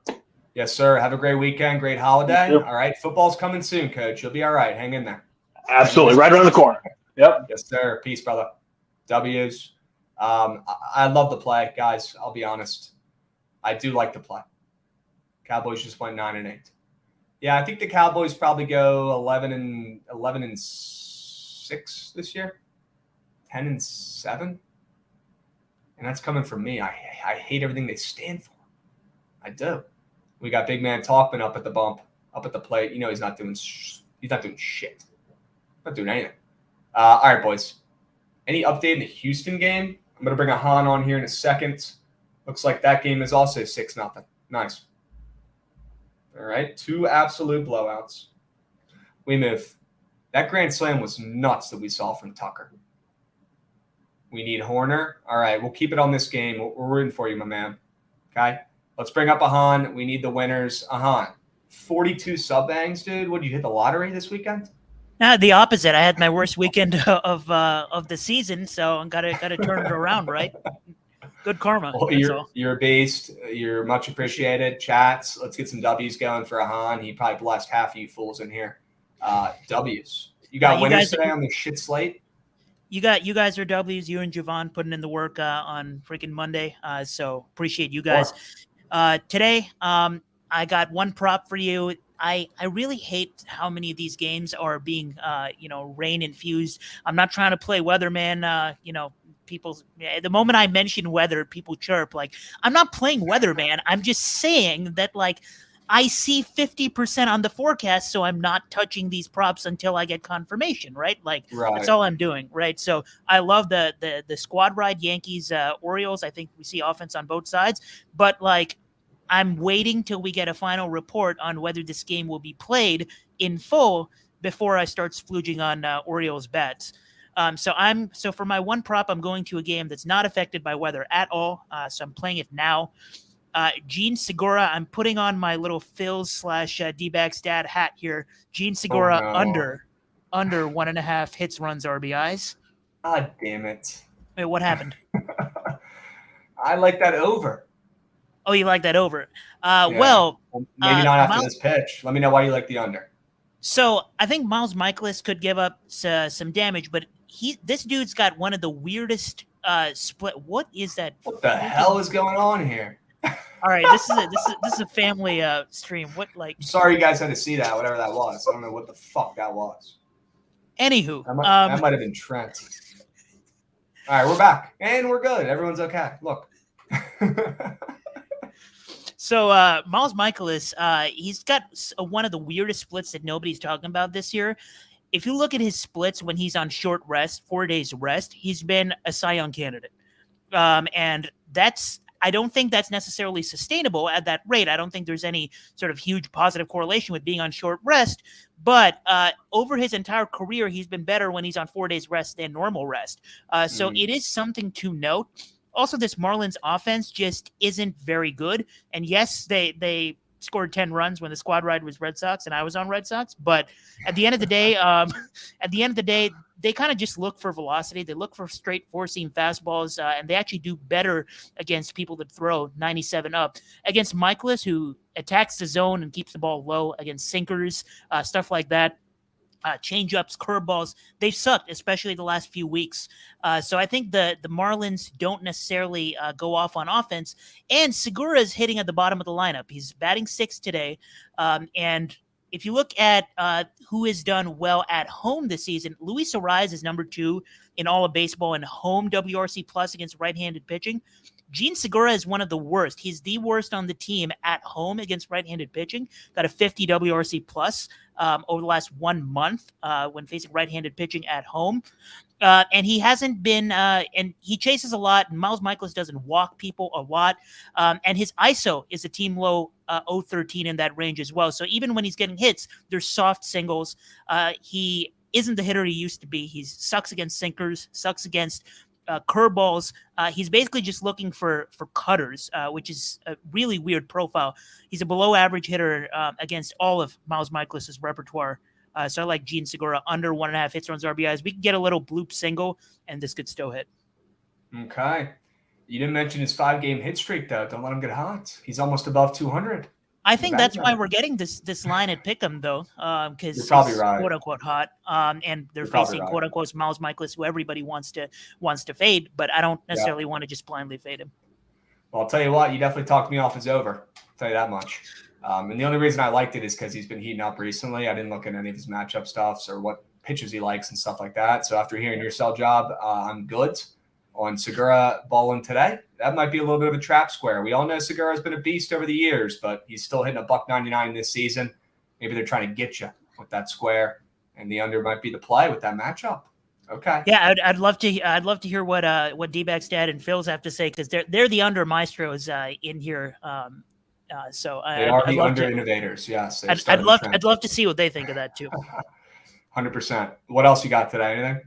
Yes, sir. Have a great weekend, great holiday. All right, football's coming soon, Coach. You'll be all right. Hang in there. Absolutely, right around the corner. Yep. Yes, sir. Peace, brother. W's. I love the play, guys. I'll be honest. I do like the play. Cowboys just went 9-8. Yeah, I think the Cowboys probably go 11-6 this year. 10-7. And that's coming from me. I hate everything they stand for. I do. We got big man Talkman up at the bump, up at the plate. He's not doing shit. Not doing anything. All right, boys. Any update in the Houston game? I'm going to bring a Han on here in a second. Looks like that game is also 6-0. Nice. All right. 2 absolute blowouts. We move. That grand slam was nuts that we saw from Tucker. We need Horner. All right. We'll keep it on this game. We're rooting for you, my man. Okay. Let's bring up Ahan. We need the winners. Ahan. 42 sub-bangs, dude. What, did you hit the lottery this weekend? The opposite. I had my worst weekend of the season, so I gotta turn it around, right? Good karma. Well, That's all. you're a beast. You're much appreciated. Chats. Let's get some W's going for Ahan. He probably blessed half of you fools in here. W's. You got winners today on the shit slate? You guys are W's. You and Javon putting in the work on freaking Monday. So appreciate you guys. Today, I got one prop for you. I really hate how many of these games are being, rain infused. I'm not trying to play weatherman. People, the moment I mention weather, people chirp. Like, I'm not playing weatherman. I'm just saying that, like, I see 50% on the forecast, so I'm not touching these props until I get confirmation, right? Like, that's all I'm doing, right? So I love the squad ride Yankees, Orioles. I think we see offense on both sides, but like, I'm waiting till we get a final report on whether this game will be played in full before I start splooging on Orioles bets. So for my one prop, I'm going to a game that's not affected by weather at all. So I'm playing it now. Gene Segura, I'm putting on my little Phil's / D-Bag's dad hat here. Gene Segura under 1.5 hits, runs, RBIs. God damn it. Wait, what happened? I like that over. Oh, you like that over? Well, maybe not after this pitch. Let me know why you like the under. So I think Miles Michaelis could give up some damage, but this dude's got one of the weirdest split. What is that? What the hell is going on here? All right, this is a family stream. What like? I'm sorry you guys had to see that, whatever that was. I don't know what the fuck that was. Anywho, that might have been Trent. All right, we're back and we're good. Everyone's okay. Look. So Miles Michaelis, he's got one of the weirdest splits that nobody's talking about this year. If you look at his splits when he's on short rest, 4 days rest, he's been a Cy Young candidate. And I don't think that's necessarily sustainable at that rate. I don't think there's any sort of huge positive correlation with being on short rest. But over his entire career, he's been better when he's on 4 days rest than normal rest. So it is something to note. Also, this Marlins offense just isn't very good. And yes, they scored 10 runs when the squad ride was Red Sox and I was on Red Sox. But at the end of the day, they kind of just look for velocity. They look for straight four-seam fastballs, and they actually do better against people that throw 97 up. Against Michaelis, who attacks the zone and keeps the ball low, against sinkers, stuff like that, change-ups, curveballs, they've sucked, especially the last few weeks. So I think the Marlins don't necessarily go off on offense. And Segura is hitting at the bottom of the lineup. He's batting 6th today. And if you look at who has done well at home this season, Luis Arraez is number 2 in all of baseball in home WRC plus against right-handed pitching. Gene Segura is one of the worst. He's the worst on the team at home against right-handed pitching. Got a 50 WRC plus over the last 1 month when facing right-handed pitching at home. And he hasn't been, and he chases a lot. And Miles Michaelis doesn't walk people a lot. And his ISO is a team low 0.13 in that range as well. So even when he's getting hits, there's soft singles. He isn't the hitter he used to be. He sucks against sinkers, sucks against curveballs. He's basically just looking for cutters, which is a really weird profile. He's a below average hitter against all of Miles Michaelis' repertoire. So I like Gene Segura under 1.5 hits, runs, RBIs. We can get a little bloop single, and this could still hit. Okay. You didn't mention his 5-game hit streak, though. Don't let him get hot. He's almost above 200. I think that's why we're getting this line at Pick'em, though, because he's right. quote unquote hot, and they're facing quote unquote Miles Michaelis, who everybody wants to fade, but I don't necessarily want to just blindly fade him. Well, I'll tell you what, you definitely talked me off his over. I'll tell you that much. And the only reason I liked it is because he's been heating up recently. I didn't look at any of his matchup stuffs or what pitches he likes and stuff like that. So after hearing your sell job, I'm good on Segura balling today. That might be a little bit of a trap square. We all know Segura's been a beast over the years, but he's still hitting $1.99 this season. Maybe they're trying to get you with that square, and the under might be the play with that matchup. Okay. Yeah, I'd love to hear what D-Bag's dad and Phil's have to say, because they're the under maestros in here. So they are the under innovators. Yes, I'd love to see what they think of that too. 100%. What else you got today? Anything?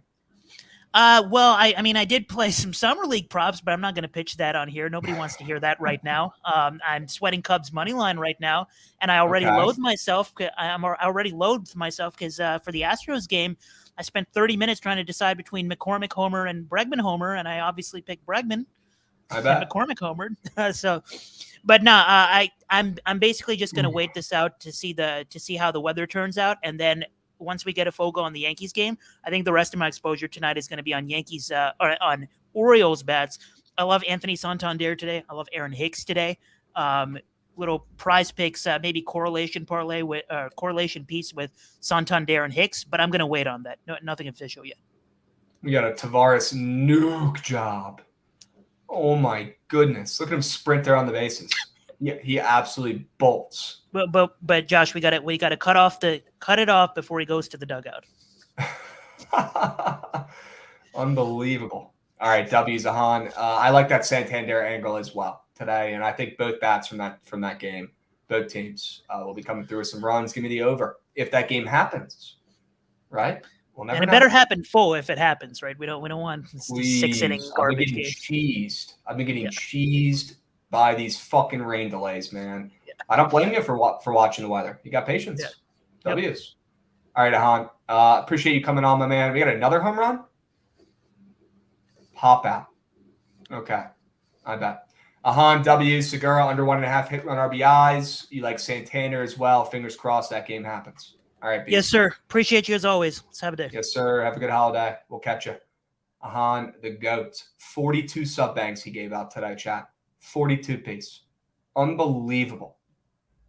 Well, I mean, I did play some summer league props, but I'm not going to pitch that on here. Nobody wants to hear that right now. I'm sweating Cubs money line right now, and I already loathe myself. I already loathed myself because for the Astros game, I spent 30 minutes trying to decide between McCormick homer and Bregman homer, and I obviously picked Bregman. I bet. McCormick homered. But no, I'm basically just gonna wait this out to see how the weather turns out, and then once we get a FOGO on the Yankees game, I think the rest of my exposure tonight is going to be on Yankees or on Orioles bets. I love Anthony Santander today. I love Aaron Hicks today. Little prize picks, maybe correlation parlay with correlation piece with Santander and Hicks, but I'm going to wait on that. No, nothing official yet. We got a Tavares nuke job. Oh my goodness! Look at him sprint there on the bases. Yeah, he absolutely bolts. But Josh, we got to cut it off before he goes to the dugout. Unbelievable. All right, W Zahan. I like that Santander angle as well today, and I think both bats from that game, both teams will be coming through with some runs. Give me the over if that game happens. Right? We'll never and it know. better happen full if it happens. Right? We don't want 6 inning garbage games. I've been getting cheesed by these fucking rain delays, man. Yeah. I don't blame you for watching the weather. You got patience. Yeah. W's. All right, Ahan. Appreciate you coming on, my man. We got another home run? Pop out. Okay. I bet. Ahan, W, Segura, under 1.5 hit run RBIs. You like Santander as well. Fingers crossed that game happens. All right, B. Yes, sir. Appreciate you as always. Let's have a day. Yes, sir. Have a good holiday. We'll catch you. Ahan, the GOAT. 42 sub banks he gave out today, chat. 42 piece. Unbelievable.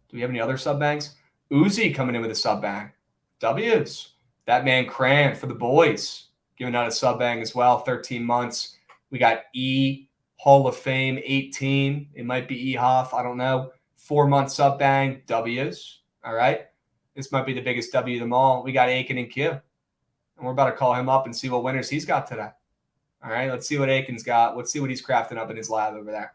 Do we have any other sub banks? Uzi coming in with a sub bang. W's. That man Cran for the boys. Giving out a sub bang as well. 13 months. We got E, Hall of Fame, 18. It might be E Hoff. I don't know. 4-month sub bang. W's. All right. This might be the biggest W of them all. We got Aiken and Q. And we're about to call him up and see what winners he's got today. All right. Let's see what Aiken's got. Let's see what he's crafting up in his lab over there.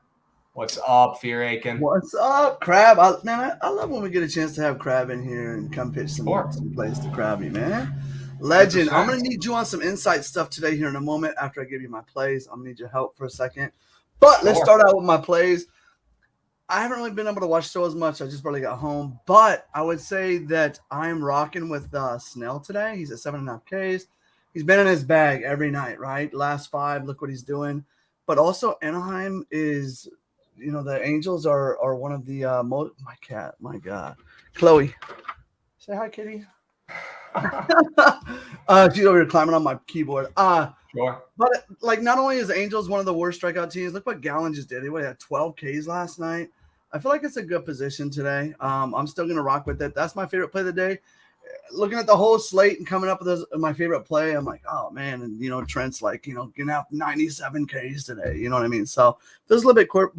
What's up, Fear Aiken? What's up, Crab? I love when we get a chance to have Crab in here and come pitch some plays to Crabby, man. Legend. 100%. I'm going to need you on some insight stuff today here in a moment after I give you my plays. I'm going to need your help for a second. But let's start out with my plays. I haven't really been able to watch so as much. I just barely got home. But I would say that I am rocking with Snell today. He's at 7.5 Ks. He's been in his bag every night, right? Last 5, look what he's doing. But also Anaheim is – the Angels are one of the my cat, my God. Chloe. Say hi, kitty. She's over here climbing on my keyboard. Sure. But not only is the Angels one of the worst strikeout teams, look what Gallen just did. He had 12 Ks last night. I feel like it's a good position today. I'm still gonna rock with it. That's my favorite play of the day. Looking at the whole slate and coming up with my favorite play, I'm like, oh man, and Trent's gonna have 97 Ks today. You know what I mean? So feels a little bit quick,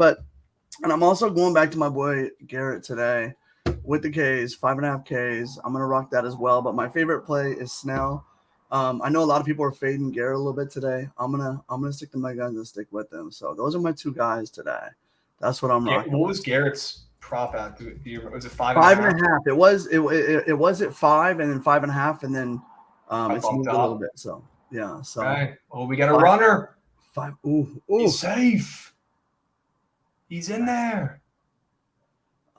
and I'm also going back to my boy Garrett today with the Ks, 5.5 Ks. I'm gonna rock that as well. But my favorite play is Snell. I know a lot of people are fading Garrett a little bit today. I'm gonna stick to my guns and stick with them. So those are my 2 guys today. That's what I'm rocking. What was Garrett's prop at? Was it 5.5? 5.5. It was at 5 and then 5.5 and then it's moved a little bit. So yeah. So okay. Well, we got a runner. 5. Ooh. He's safe. He's in there.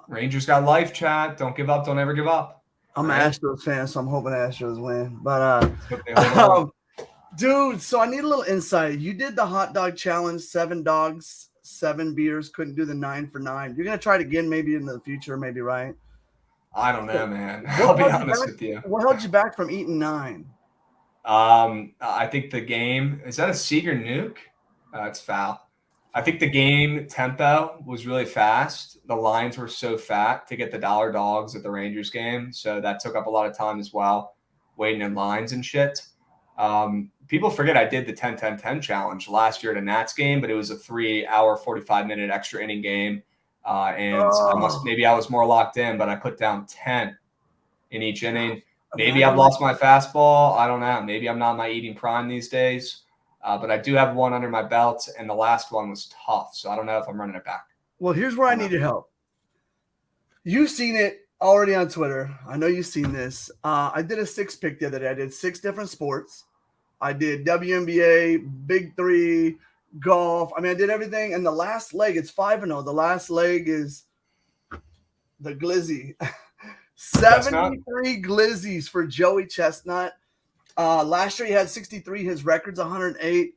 Rangers got life, chat. Don't give up. Don't ever give up. I'm an Astros fan, so I'm hoping Astros win. But dude, so I need a little insight. You did the hot dog challenge, 7 dogs, 7 beers, couldn't do the 9 for 9. You're gonna try it again maybe in the future, maybe, right? I don't know, man. I'll be honest with you. What held you back from eating 9? I think the game, is that a Seager nuke? It's foul. I think the game tempo was really fast. The lines were so fat to get the dollar dogs at the Rangers game. So that took up a lot of time as well, waiting in lines and shit. People forget I did the 10-10-10 challenge last year at a Nats game, but it was a 3-hour, 45-minute extra inning game. I was more locked in, but I put down 10 in each inning. Maybe I've lost my fastball. I don't know. Maybe I'm not my eating prime these days. But I do have one under my belt, and the last one was tough. So I don't know if I'm running it back. Well, here's where I need your help. You've seen it already on Twitter. I know you've seen this. I did a 6-pick the other day. I did 6 different sports. I did WNBA, Big 3, golf. I did everything. And the last leg, it's 5-0. The last leg is the Glizzy. 73 Glizzies for Joey Chestnut. Last year he had 63. His record's 108.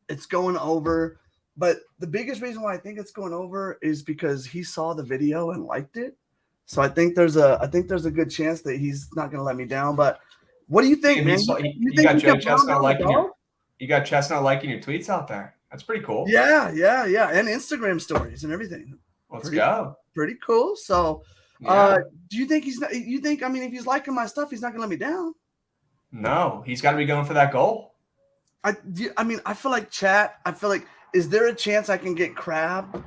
It's going over. But the biggest reason why I think it's going over is because he saw the video and liked it. So I think there's a good chance that he's not going to let me down. But what do you think, man? You got Joe Chestnut liking your tweets out there. That's pretty cool. Yeah, and Instagram stories and everything. Let's go. Pretty cool. So, do you think he's not? You think? I mean, if he's liking my stuff, he's not going to let me down. No, he's got to be going for that goal. I mean, I feel like chat. I feel like, is there a chance I can get Crab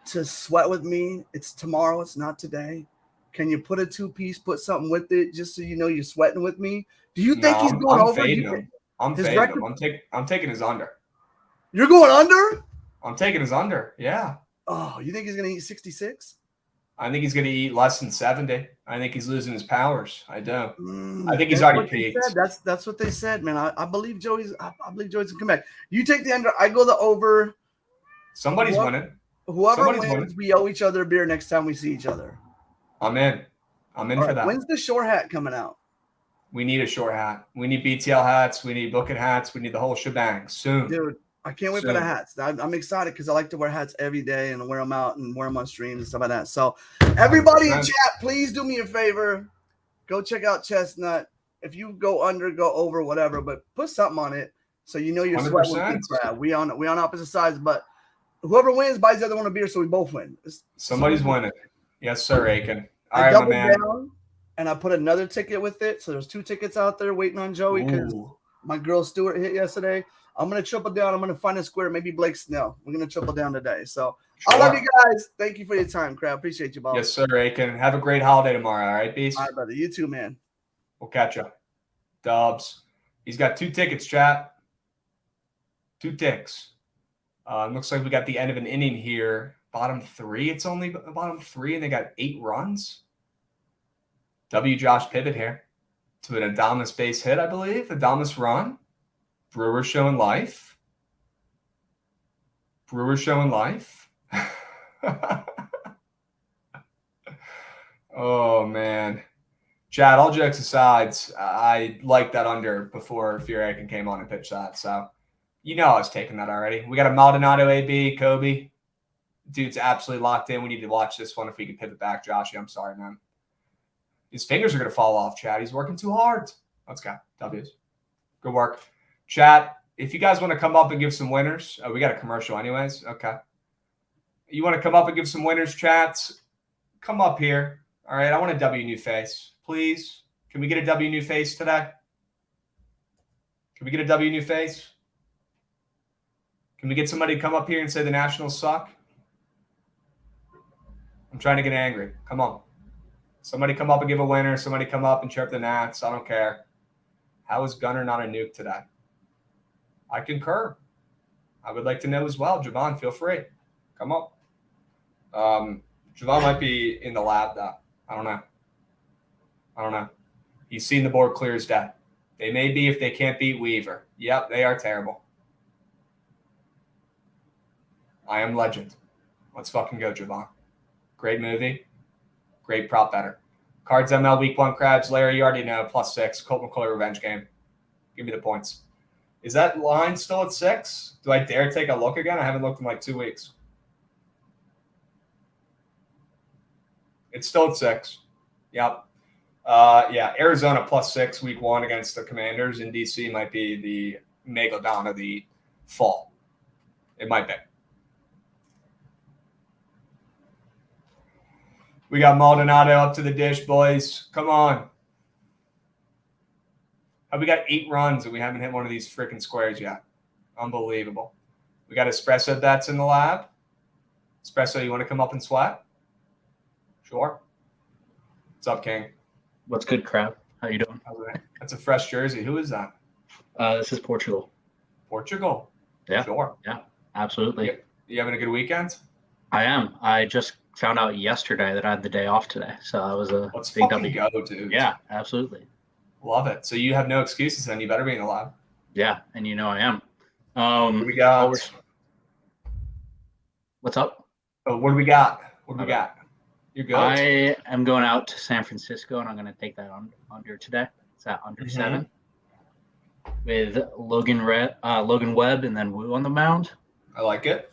to sweat with me? It's tomorrow. It's not today. Can you put a 2-piece, put something with it, just so you know you're sweating with me? Do you think he's going over? I'm fading him. I'm taking his under. You're going under? I'm taking his under. Yeah. Oh, you think he's going to eat 66? I think he's going to eat less than 70. I think he's losing his powers. I do. I think he's already peaked. That's what they said, man. I believe Joey's. I believe Joey's gonna come back. You take the under. I go the over. Somebody's winning. Whoever wins, we owe each other a beer next time we see each other. I'm in for that. When's the short hat coming out? We need a short hat. We need BTL hats. We need booking hats. We need the whole shebang soon. Dude, I can't wait for the hats. I'm excited because I like to wear hats every day and wear them out and wear them on streams and stuff like that. So everybody in chat, please do me a favor. Go check out Chestnut. If you go under, go over, whatever, but put something on it so you know you're sweating with Crab. We on opposite sides, but whoever wins buys the other one a beer, so we both win. Somebody's winning. Yes, sir, Aiken. All I right, doubled my man. down and I put another ticket with it. So there's 2 tickets out there waiting on Joey because my girl Stewart hit yesterday. I'm going to triple down. I'm going to find a square, maybe Blake Snell. We're going to triple down today. So I love you guys. Thank you for your time, Crab. Appreciate you, boss. Yes, sir, Aiken. Have a great holiday tomorrow. All right, Beast? All right, brother. You too, man. We'll catch you. Dubs. He's got 2 tickets, chat. 2 ticks. Looks like we got the end of an inning here. Bottom 3. It's only bottom 3, and they got 8 runs. W. Josh Pivot here to an Adames base hit, I believe. Adames run. Brewers showing life. Oh, man. Chad, all jokes aside, I liked that under before Fear Aiken came on and pitched that. So, you know I was taking that already. We got a Maldonado AB, Kobe. Dude's absolutely locked in. We need to watch this one if we can pivot back, Joshy. I'm sorry, man. His fingers are going to fall off, Chad. He's working too hard. Let's go. W's. Good work. Chat, if you guys want to come up and give some winners. We got a commercial anyways. Okay. You want to come up and give some winners, chats? Come up here. All right. I want a W new face. Please. Can we get a W new face today? Can we get a W new face? Can we get somebody to come up here and say the Nationals suck? I'm trying to get angry. Come on. Somebody come up and give a winner. Somebody come up and chirp the Nats. I don't care. How is Gunnar not a nuke today? I concur. I would like to know as well. Javon, feel free. Come up. Javon might be in the lab, though. I don't know. He's seen the board clear as day. They may be if they can't beat Weaver. Yep, they are terrible. I Am Legend. Let's fucking go, Javon. Great movie. Great prop better. Cards ML Week 1 Crabs. Larry, you already know. +6. Colt McCoy revenge game. Give me the points. Is that line still at 6? Do I dare take a look again? I haven't looked in like 2 weeks. It's still at 6. Yep. Yeah, Arizona +6 Week 1 against the Commanders in DC might be the Megalodon of the fall. It might be. We got Maldonado up to the dish, boys. Come on. We got 8 runs and we haven't hit one of these freaking squares yet. Unbelievable. We got Espresso that's in the lab. Espresso, you want to come up and sweat? Sure. What's up, King? What's good, Crab? How you doing? That's a fresh jersey. Who is that? This is Portugal. Portugal? Yeah. Sure. Yeah, absolutely. You having a good weekend? I am. I just found out yesterday that I had the day off today. So that was a Let's big fucking W. go, dude. Yeah, absolutely. Love it. So you have no excuses then. You better be in the lab. Yeah, and you know I am. We got. What's up? Oh, what do we got? What do we got? You're good. I am going out to San Francisco, and I'm going to take that under today. It's at under 7 with Logan Webb and then Woo on the mound. I like it.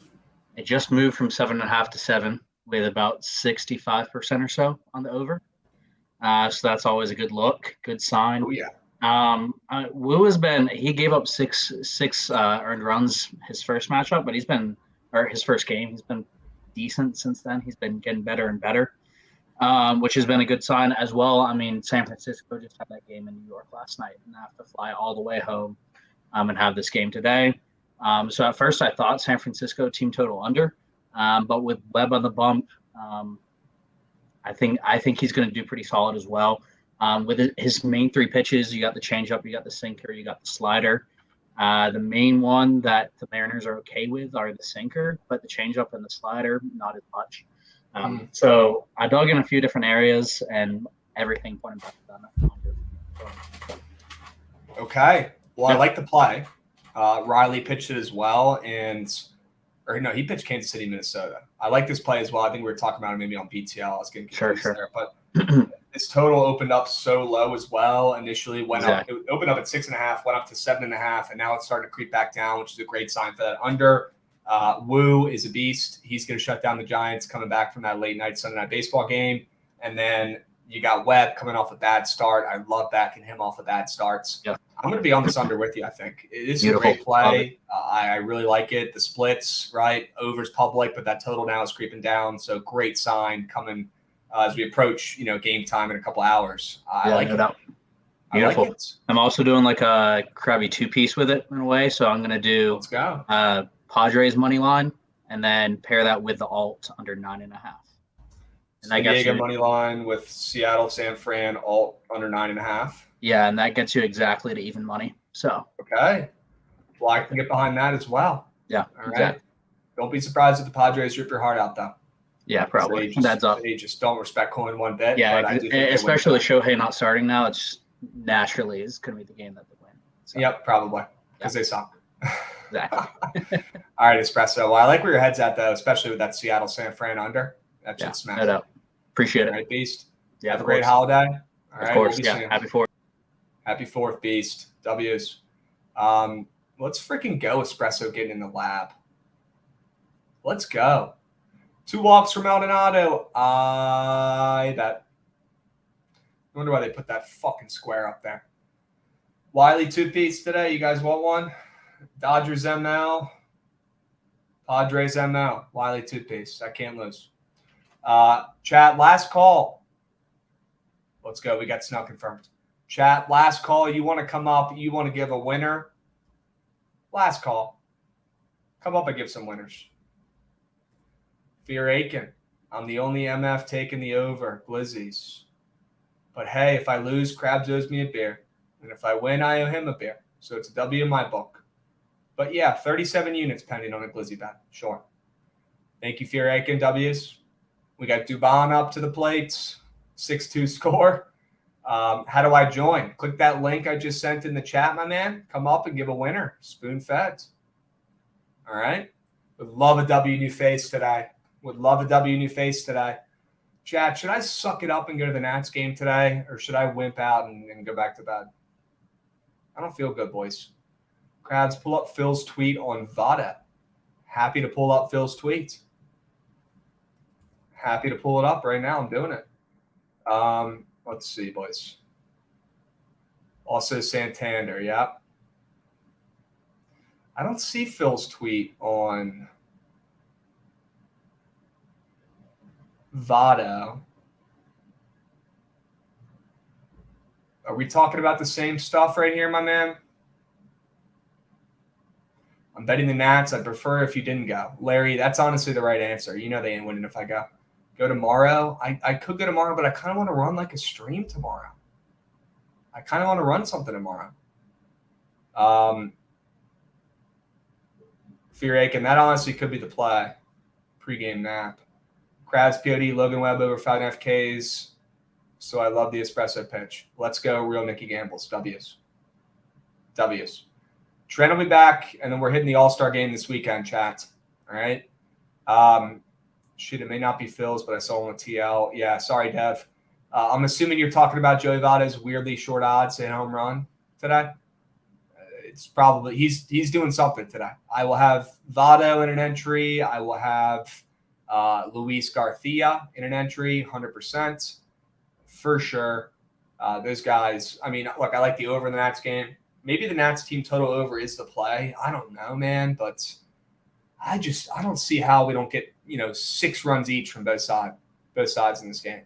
It just moved from 7.5 to 7 with about 65% or so on the over. So that's always a good look, good sign. Oh, yeah. Wu he gave up six earned runs his first matchup, but his first game, he's been decent since then. He's been getting better and better, which has been a good sign as well. I mean, San Francisco just had that game in New York last night and have to fly all the way home and have this game today. So at first I thought San Francisco team total under, but with Webb on the bump, I think he's going to do pretty solid as well. With his main 3 pitches, you got the changeup, you got the sinker, you got the slider. The main one that the Mariners are okay with are the sinker, but the changeup and the slider, not as much. So I dug in a few different areas and everything pointed back to that. Okay. Well, I like the play. Riley pitched it as well, he pitched Kansas City, Minnesota. I like this play as well. I think we were talking about it maybe on BTL. I was getting confused there, but this total opened up so low as well. Initially up. It opened up at 6.5, went up to 7.5, and now it's starting to creep back down, which is a great sign for that under. Wu is a beast. He's going to shut down the Giants coming back from that late night Sunday night baseball game, and then you got Webb coming off a bad start. I love backing him off of bad starts. Yeah. I'm going to be on this under with you, I think. This is Beautiful. a great play. I really like it. The splits, right? Over's public, but that total now is creeping down. So great sign coming as we approach, game time in a couple hours. I like it. Beautiful. I like it. I'm also doing like a crabby 2-piece with it in a way. So I'm going to do Let's go. Padres money line and then pair that with the alt under 9.5. And San Diego money line with Seattle, San Fran, alt under 9.5. Yeah, and that gets you exactly to even money. So okay, well, I can get behind that as well. Yeah, all right. exactly. Don't be surprised if the Padres rip your heart out, though. Yeah, probably. That's up. They just don't respect Cohen one bit. Yeah, but especially with Shohei not starting now, it's naturally is going to be the game that they win. So. Yep, probably because they suck. Exactly. All right, Espresso. Well, I like where your head's at though, especially with that Seattle San Fran under. That should smash. No doubt. Appreciate it. All right, Beast. Yeah, have a great holiday. All right, of course. Happy 4th. Happy 4th, Beast. W's. Let's freaking go, Espresso, getting in the lab. Let's go. 2 walks from Maldonado. I bet. I wonder why they put that fucking square up there. Wiley 2-piece today. You guys want one? Dodgers ML. Padres ML. Wiley 2-piece. I can't lose. Chat, last call. Let's go. We got Snell confirmed. Chat, last call. You want to come up. You want to give a winner. Last call. Come up and give some winners. Fear Aiken. I'm the only MF taking the over. Glizzies. But hey, if I lose, Krabs owes me a beer. And if I win, I owe him a beer. So it's a W in my book. But yeah, 37 units pending on a Glizzy bet. Sure. Thank you, Fear Aiken. W's. We got Dubon up to the plates. 6-2 score. How do I join? Click that link I just sent in the chat, my man. Come up and give a winner. Spoon fed. All right. Would love a W new face today. Would love a W new face today. Chat, should I suck it up and go to the Nats game today, or should I wimp out and go back to bed? I don't feel good, boys. Krabs, pull up Phil's tweet on Vada. Happy to pull up Phil's tweet. Happy to pull it up right now. I'm doing it. Let's see, boys. Also Santander, yeah. I don't see Phil's tweet on Vado. Are we talking about the same stuff right here, my man? I'm betting the Nats. I'd prefer if you didn't go. Larry, that's honestly the right answer. You know they ain't winning if I go. Go tomorrow. I could go tomorrow, but I kind of want to run like a stream tomorrow. I kind of want to run something tomorrow. Fear Aiken, that honestly could be the play. Pre-game nap. Krabs, POD, Logan Webb over 5.5 Ks. So I love the espresso pitch. Let's go, real Nicky Gambles. W's. Trent will be back, and then we're hitting the All-Star game this weekend, chat. All right? Shit, it may not be Phil's, but I saw him with TL. Yeah, sorry, Dev. I'm assuming you're talking about Joey Votto's weirdly short odds to hit home run today. it's probably he's doing something today. I will have Votto in an entry. I will have Luis Garcia in an entry, 100% for sure. Those guys. I mean, look, I like the over in the Nats game. Maybe the Nats team total over is the play. I don't know, man, but I don't see how we don't get 6 runs each from both sides in this game.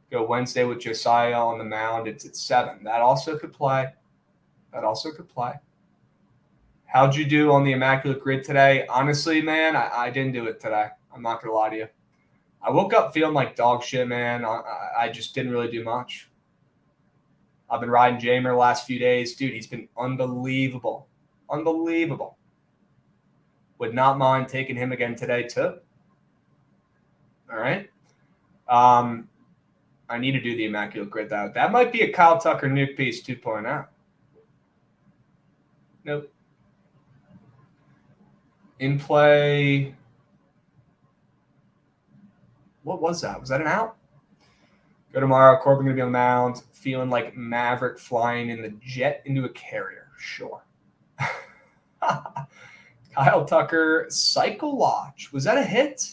Go Wednesday with Josiah on the mound. It's at 7. That also could play. How'd you do on the Immaculate Grid today? Honestly, man, I didn't do it today. I'm not going to lie to you. I woke up feeling like dog shit, man. I just didn't really do much. I've been riding Jamer the last few days. Dude, he's been unbelievable. Unbelievable. Would not mind taking him again today, too. All right. I need to do the Immaculate Grid, though. That might be a Kyle Tucker nuke piece 2.0. Nope. In play. What was that? Was that an out? Go tomorrow. Corbin going to be on the mound. Feeling like Maverick flying in the jet into a carrier. Sure. Kyle Tucker, Cycle Watch. Was that a hit?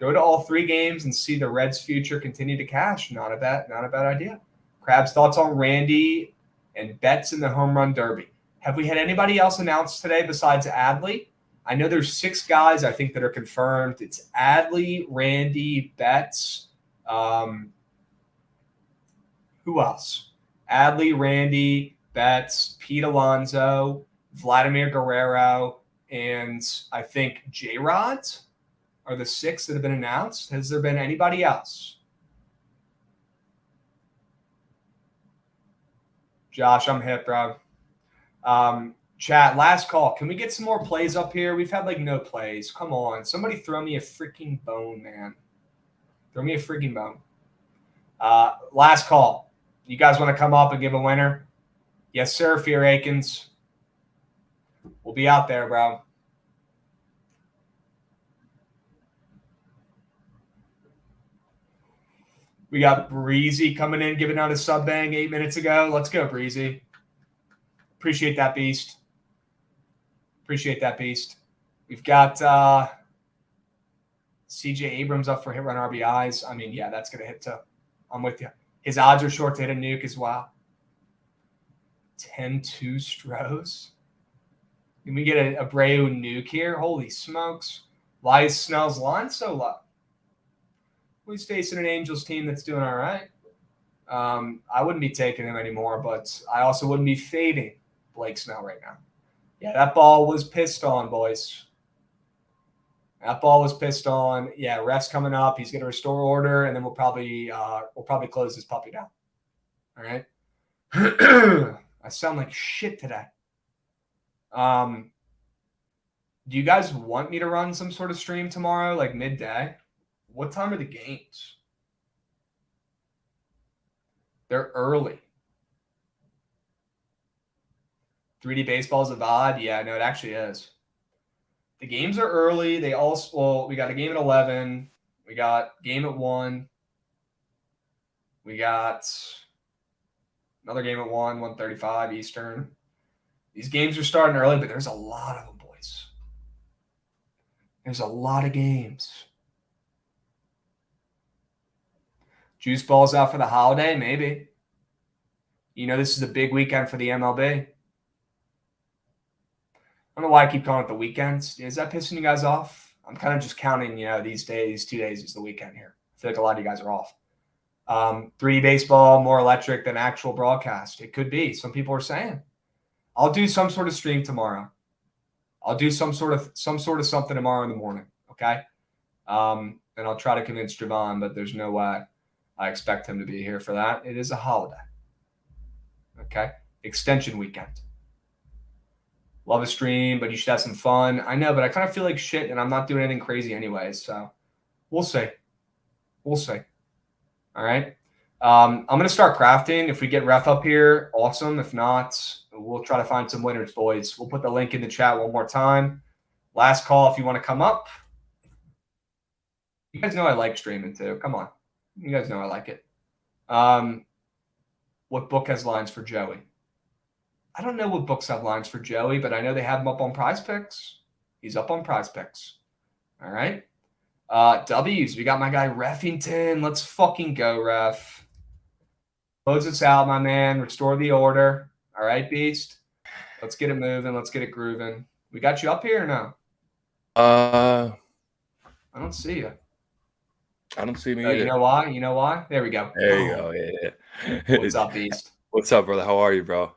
Go to all 3 games and see the Reds' future continue to cash. Not a bad idea. Crab's thoughts on Randy and bets in the home run derby. Have we had anybody else announced today besides Adley? I know there's 6 guys I think that are confirmed. It's Adley, Randy, Betts. Who else? Adley, Randy, Betts, Pete Alonso, Vladimir Guerrero, and I think J-Rod are the 6 that have been announced. Has there been anybody else? Josh, I'm hip, bro. Chat, last call. Can we get some more plays up here? We've had no plays. Come on. Somebody throw me a freaking bone, man. Throw me a freaking bone. Last call. You guys want to come up and give a winner? Yes, sir, Fear Akins. We'll be out there, bro. We got Breezy coming in, giving out a sub bang 8 minutes ago. Let's go, Breezy. Appreciate that beast. We've got CJ Abrams up for hit run RBIs. I mean, yeah, that's going to hit too. I'm with you. His odds are short to hit a nuke as well. 10-2 Stros. Can we get a Abreu nuke here? Holy smokes. Why is Snell's line so low? Well, he's facing an Angels team that's doing all right. I wouldn't be taking him anymore, but I also wouldn't be fading Blake Snell right now. Yeah, that ball was pissed on, boys. That ball was pissed on. Yeah, ref's coming up. He's going to restore order, and then we'll probably close this puppy down. All right. I sound like shit today. Do you guys want me to run some sort of stream tomorrow, like midday? What time are the games? They're early. 3D baseball is a VOD? Yeah, no, it actually is. The games are early. We got a game at 11. We got game at 1. We got another game at 1:35 Eastern. These games are starting early, but there's a lot of them, boys. There's a lot of games. Juice Ball's out for the holiday? Maybe. This is a big weekend for the MLB. I don't know why I keep calling it the weekends. Is that pissing you guys off? I'm kind of just counting, these 2 days is the weekend here. I feel like a lot of you guys are off. 3D baseball, more electric than actual broadcast. It could be. Some people are saying. I'll do some sort of stream tomorrow. I'll do some sort of something tomorrow in the morning. Okay. And I'll try to convince Javon, but there's no way I expect him to be here for that. It is a holiday. Okay. Extension weekend. Love a stream, but you should have some fun. I know, but I kind of feel like shit, and I'm not doing anything crazy anyways. So we'll see. All right. I'm going to start crafting. If we get ref up here, awesome. If not, we'll try to find some winners, boys. We'll put the link in the chat one more time. Last call if you want to come up. You guys know I like streaming too. Come on. You guys know I like it. What book has lines for Joey? I don't know what books have lines for Joey, but I know they have him up on Prize Picks. He's up on Prize Picks. All right. W's. We got my guy Reffington. Let's fucking go, Ref. Close us out, my man. Restore the order. All right, Beast. Let's get it moving. Let's get it grooving. We got you up here or no? I don't see you. I don't see me Oh, either. you know why? You know why? There we go. There you go. Yeah. What's up, Beast? What's up, brother? How are you, bro?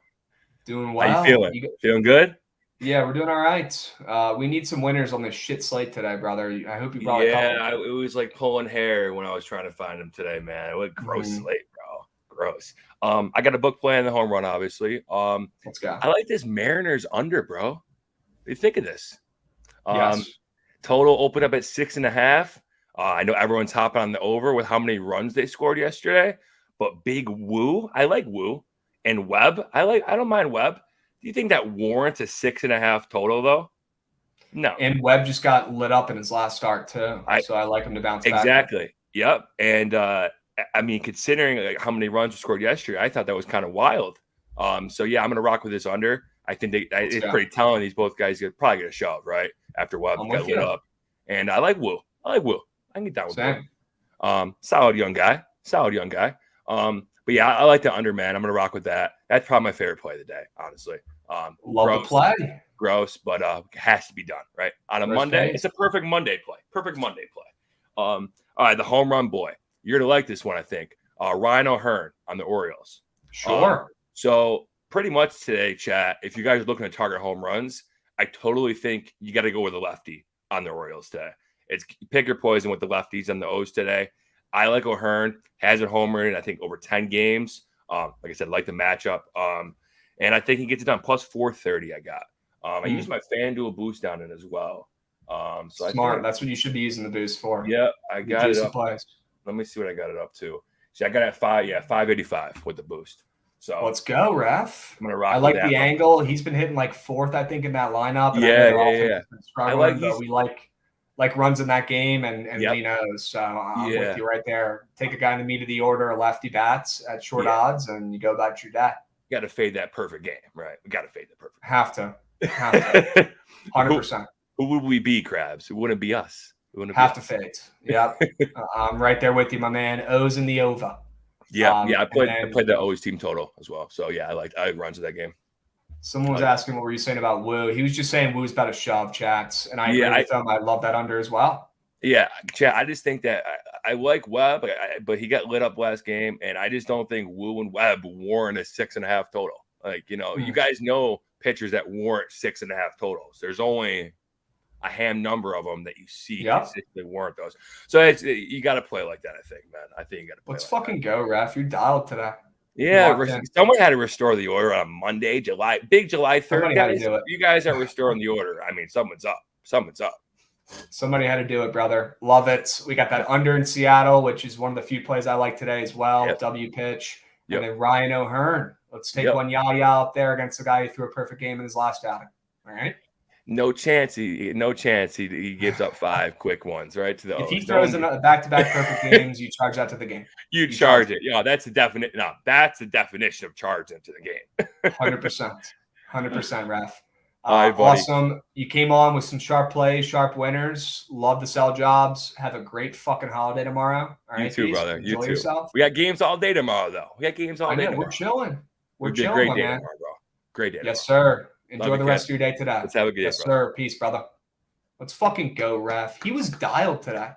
Doing well. How you feeling? Feeling good? Yeah, we're doing all right. We need some winners on this shit slate today, brother. I hope you brought a couple. It was like pulling hair when I was trying to find him today, man. It was gross slate, bro. Gross. I got a book play in the home run, obviously. Let's go. I like this Mariners under, bro. What do you think of this? Yes. Total opened up at 6.5. I know everyone's hopping on the over with how many runs they scored yesterday, but big Woo. I like Woo. And Webb. I don't mind Webb. Do you think that warrants a 6.5 total though? No. And Webb just got lit up in his last start too. So I like him to bounce back. Exactly. Yep. And I mean, considering like how many runs were scored yesterday, I thought that was kind of wild. So yeah, I'm gonna rock with this under. I think it's pretty telling these both guys probably get a shove, right? After Webb got lit up. And I like Woo. I can get down with Woo. Solid young guy. But yeah, I like the under, man. I'm gonna rock with that. That's probably my favorite play of the day, honestly. Love the play. Gross, but it has to be done, right? On a Monday, it's a perfect Monday play. All right, the home run boy. You're gonna like this one, I think. Ryan O'Hearn on the Orioles. Sure. So pretty much today, chat, if you guys are looking to target home runs, I totally think you got to go with a lefty on the Orioles today. It's pick your poison with the lefties and the O's today. I like O'Hearn, has a home run in, I think, over 10 games. Like I said, like the matchup. And I think he gets it done. Plus 430 I got. I use my FanDuel boost down in as well. So Smart. That's what you should be using the boost for. Yeah, I got it up. Let me see what I got it up to. See, I got it at 585 with the boost. So let's go, Ref. I'm gonna rock. I like the angle. He's been hitting like fourth, I think, in that lineup. And Yeah. I like we like runs in that game and Lino's. So I'm with you right there. Take a guy in the meat of the order, a lefty bats at short odds, and you go back to your dad. You got to fade that perfect game, right? We got to fade the perfect game. Have to. 100%. Who would we be, Krabs? It wouldn't be us. Have to fade. Yep. I'm right there with you, my man. O's in the over. I played the O's team total as well. So yeah, I runs of that game. Someone was asking what were you saying about Woo. He was just saying Woo's about a shove, chats, and I agree with him. I love that under as well. Yeah, chat. I just think that I like Webb, but he got lit up last game, and I just don't think Woo and Webb warrant a 6.5 total. Like, you guys know pitchers that warrant 6.5 totals. There's only a ham number of them that you see consistently warrant those. So you got to play like that, I think, man. I think you got to play. Let's fucking go, Ref. You're dialed today. Yeah, someone had to restore the order on Monday, July 3rd. Guys. You guys aren't restoring the order. I mean, someone's up. Somebody had to do it, brother. Love it. We got that under in Seattle, which is one of the few plays I like today as well. Yep. W pitch. And then Ryan O'Hearn. Let's take one yah up there against the guy who threw a perfect game in his last outing. All right. No chance. He gives up 5 quick ones, right? To the if he throws back-to-back perfect games, you charge that to the game. You charge it. Yeah, that's the definition. No, that's the definition of charging to the game. 100%, Ref. Awesome. You came on with some sharp plays, sharp winners. Love the sell jobs. Have a great fucking holiday tomorrow. All right, you too, brother. You too. Yourself. We got games all day tomorrow, though. We're chilling. We're chilling, great my day man. tomorrow, bro. Great day. Yes, sir. Enjoy the rest of your day today. Let's have a good day, yes, sir. Peace, brother. Let's fucking go, Ref. He was dialed today.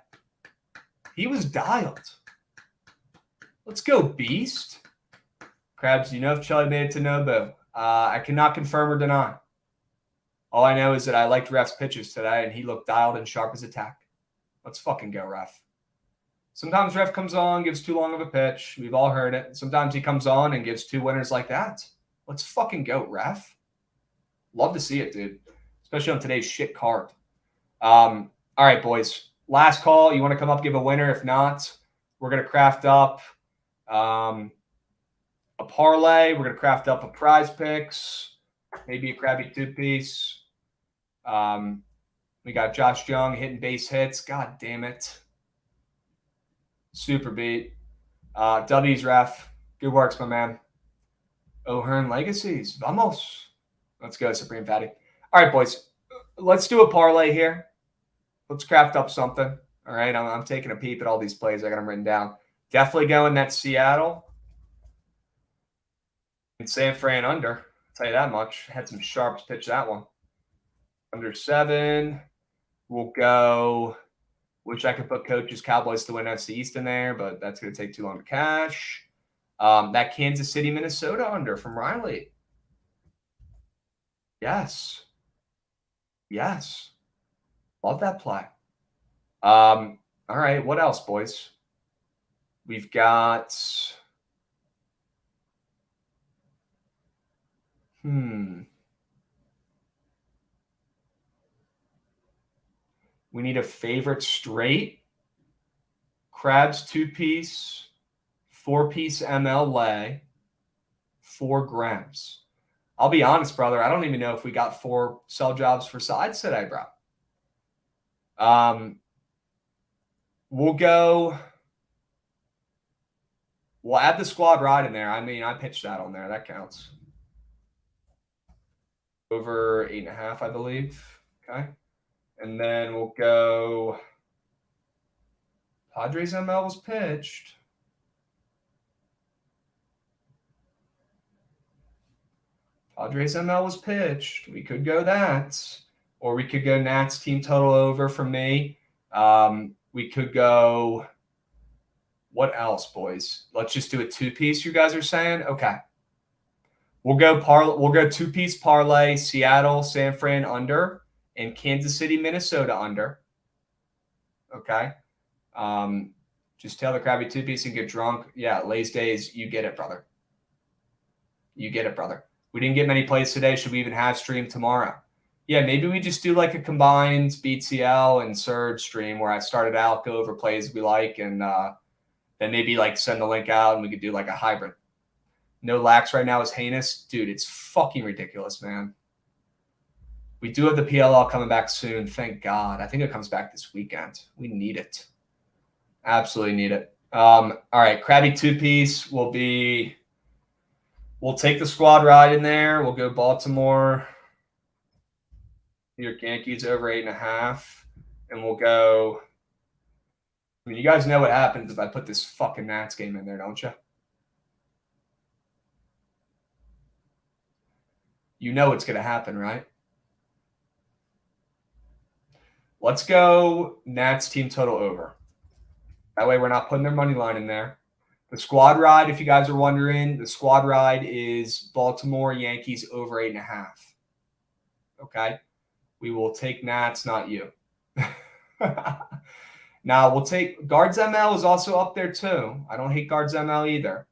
Let's go, Beast. Krabs, do you know if Charlie made it to Nobu? I cannot confirm or deny. All I know is that I liked Ref's pitches today, and he looked dialed and sharp as a tack. Let's fucking go, Ref. Sometimes Ref comes on, gives too long of a pitch. We've all heard it. Sometimes he comes on and gives 2 winners like that. Let's fucking go, Ref. Love to see it, dude. Especially on today's shit card. All right, boys. Last call. You want to come up, give a winner? If not, we're going to craft up a parlay. We're going to craft up a prize picks. Maybe a Krabby 2-piece. We got Josh Jung hitting base hits. God damn it. Super beat. W's, Ref. Good works, my man. O'Hearn Legacies. Vamos. Let's go, Supreme Fatty. All right, boys. Let's do a parlay here. Let's craft up something. All right, I'm taking a peep at all these plays. I got them written down. Definitely going that Seattle and San Fran under. I'll tell you that much. Had some sharps pitch that one. Under 7. We'll go. Wish I could put coaches Cowboys to win NFC East in there, but that's going to take too long to cash. That Kansas City, Minnesota under from Riley. Yes. Yes. Love that play. All right. What else, boys? We've got. We need a favorite straight. Crabs 2-piece. 4-piece ML lay. 4 grams. I'll be honest, brother. I don't even know if we got 4 sell jobs for sides today, bro. We'll add the squad ride in there. I mean, I pitched that on there. That counts. Over 8.5, I believe. Okay. And then we'll go. Padres ML was pitched. We could go that. Or we could go Nats team total over for me. We could go. What else, boys? Let's just do a 2-piece. You guys are saying, okay. We'll go 2-piece parlay. Seattle, San Fran under, and Kansas City, Minnesota under. Okay. Just tell the Krabby 2-piece and get drunk. Yeah, Lay's days. You get it, brother. We didn't get many plays today. Should we even have stream tomorrow? Yeah, maybe we just do like a combined BTL and Surge stream where I started out, go over plays we like, and then maybe like send the link out and we could do like a hybrid. No lax right now is heinous. Dude, it's fucking ridiculous, man. We do have the PLL coming back soon. Thank God. I think it comes back this weekend. We need it. Absolutely need it. All right, Krabby 2-piece will be. We'll take the squad ride in there. We'll go Baltimore. New York Yankees over 8.5. And we'll go. I mean, you guys know what happens if I put this fucking Nats game in there, don't you? You know what's going to happen, right? Let's go Nats team total over. That way we're not putting their money line in there. The squad ride, if you guys are wondering, the squad ride is Baltimore Yankees over 8.5. Okay? We will take Nats, not you. Now, we'll take Guards ML is also up there too. I don't hate Guards ML either.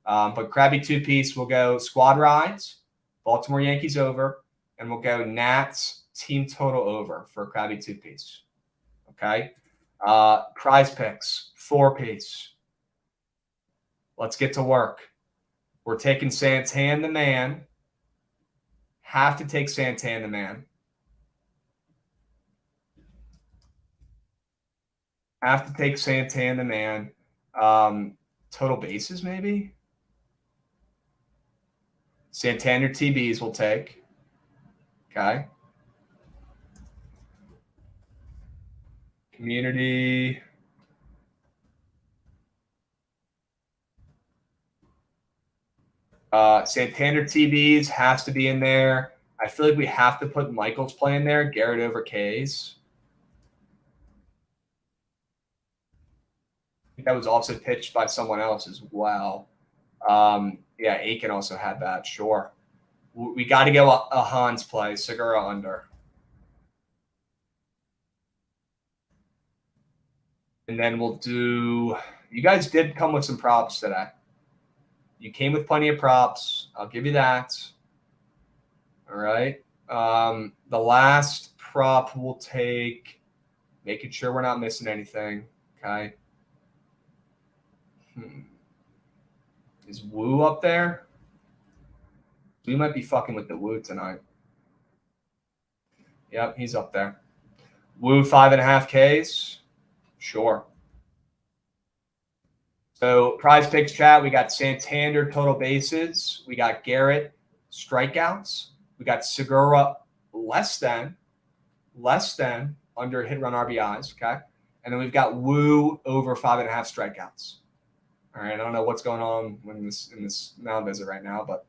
But Krabby 2-piece, we'll go squad rides, Baltimore Yankees over, and we'll go Nats team total over for Krabby 2-piece. Okay? Prize picks, 4-piece. Let's get to work. We're taking Santan the man. Have to take Santan the man. Have to take Santan the man. Total bases, maybe? Santander TBs we'll take. Okay. Community. Santander TBs has to be in there. I feel like we have to put Michael's play in there. Garrett over K's. I think that was also pitched by someone else as well. Yeah, Aiken also had that. Sure. We got to go a Hans play. Segura under. And then we'll do – you guys did come with some props today. You came with plenty of props. I'll give you that. All right. The last prop we'll take, making sure we're not missing anything. Okay. Is Woo up there? We might be fucking with the Woo tonight. Yep, he's up there. Woo 5.5 Ks. Sure. So prize picks chat, we got Santander total bases. We got Garrett strikeouts. We got Segura less than under hit run RBIs. Okay. And then we've got Woo over 5.5 strikeouts. All right. I don't know what's going on in this mound visit right now, but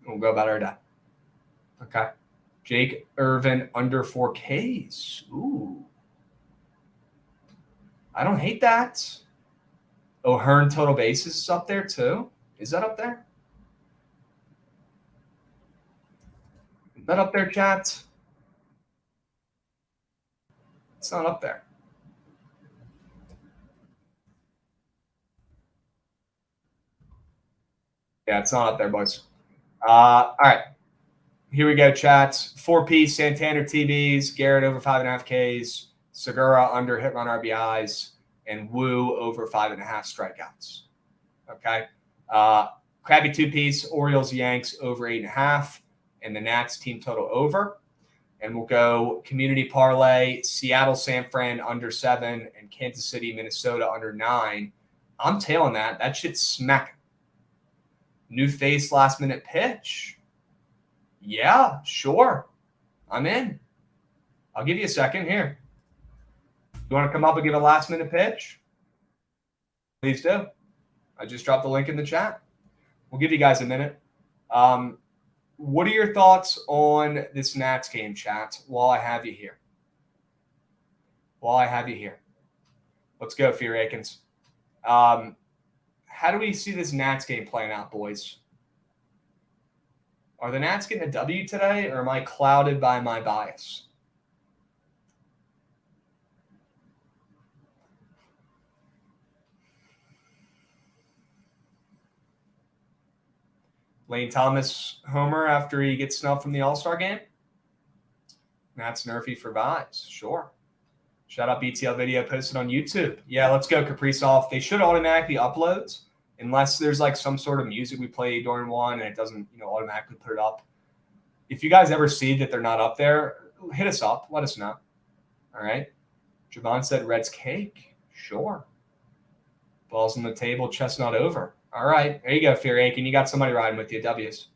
we'll go about our day. Okay. Jake Irvin under 4 Ks. Ooh. I don't hate that. O'Hearn total bases is up there too. Is that up there? Is that up there, chat? It's not up there. Yeah, it's not up there, boys. All right. Here we go, chats. 4-piece Santander TVs, Garrett over 5.5 Ks, Segura under hit run RBIs, and Woo over 5.5 strikeouts. Okay. Krabby 2-piece, Orioles Yanks over 8.5, and the Nats team total over. And we'll go community parlay, Seattle San Fran under 7, and Kansas City Minnesota under 9. I'm tailing that. That shit's smacking. New face last minute pitch. Yeah, sure. I'm in. I'll give you a second here. You want to come up and give a last minute pitch? Please do. I just dropped the link in the chat. We'll give you guys a minute. What are your thoughts on this Nats game, chat, while I have you here? Let's go, Fear Akins. How do we see this Nats game playing out, boys? Are the Nats getting a W today, or am I clouded by my bias? Lane Thomas homer after he gets snubbed from the All-Star game? Nats nerfy for vibes. Sure. Shout out BTL video posted on YouTube. Yeah, let's go, Kaprizov. They should automatically upload unless there's like some sort of music we play during one and it doesn't, automatically put it up. If you guys ever see that they're not up there, hit us up. Let us know. All right. Javon said Reds cake. Sure. Balls on the table, chestnut over. All right. There you go, Fear Aiken. You got somebody riding with you. W's.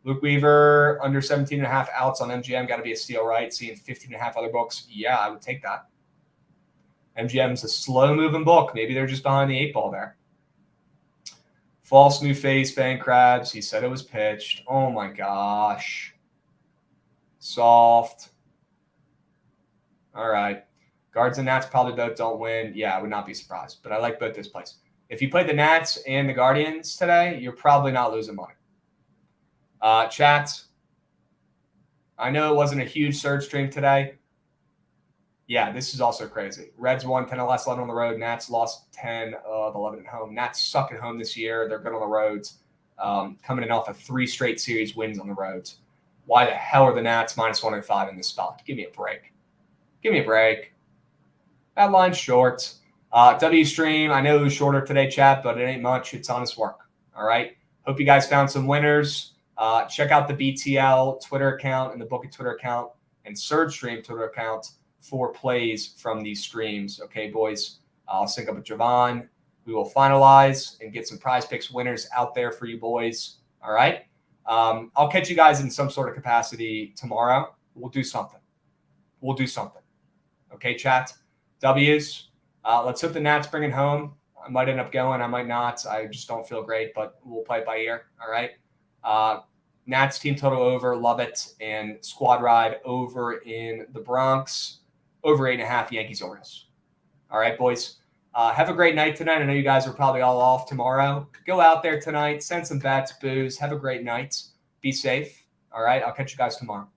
Luke Weaver, under 17.5 outs on MGM. Got to be a steal, right? Seeing 15.5 other books. Yeah, I would take that. MGM's a slow-moving book. Maybe they're just behind the 8 ball there. False new face, Bang Crabs. He said it was pitched. Oh, my gosh. Soft. All right. Guards and Nats probably both don't win. Yeah, I would not be surprised. But I like both those plays. If you played the Nats and the Guardians today, you're probably not losing money. Chats, I know it wasn't a huge surge stream today. Yeah, this is also crazy. Reds won 10 or less 11 on the road. Nats lost 10 of 11 at home. Nats suck at home this year. They're good on the roads. Coming in off of 3 straight series wins on the roads. Why the hell are the Nats -105 in this spot? Give me a break. That line's short. W stream, I know it was shorter today, chat, but it ain't much. It's honest work. All right. Hope you guys found some winners. Check out the BTL Twitter account and the Book It Twitter account and Surge Stream Twitter account for plays from these streams. Okay, boys. I'll sync up with Javon. We will finalize and get some prize picks winners out there for you boys. All right. I'll catch you guys in some sort of capacity tomorrow. We'll do something. Okay, chat. W's. Let's hope the Nats bring it home. I might end up going. I might not. I just don't feel great, but we'll play it by ear. All right. Nats team total over. Love it. And squad ride over in the Bronx. Over 8.5 Yankees Orioles. All right, boys. Have a great night tonight. I know you guys are probably all off tomorrow. Go out there tonight. Send some bets, booze. Have a great night. Be safe. All right. I'll catch you guys tomorrow.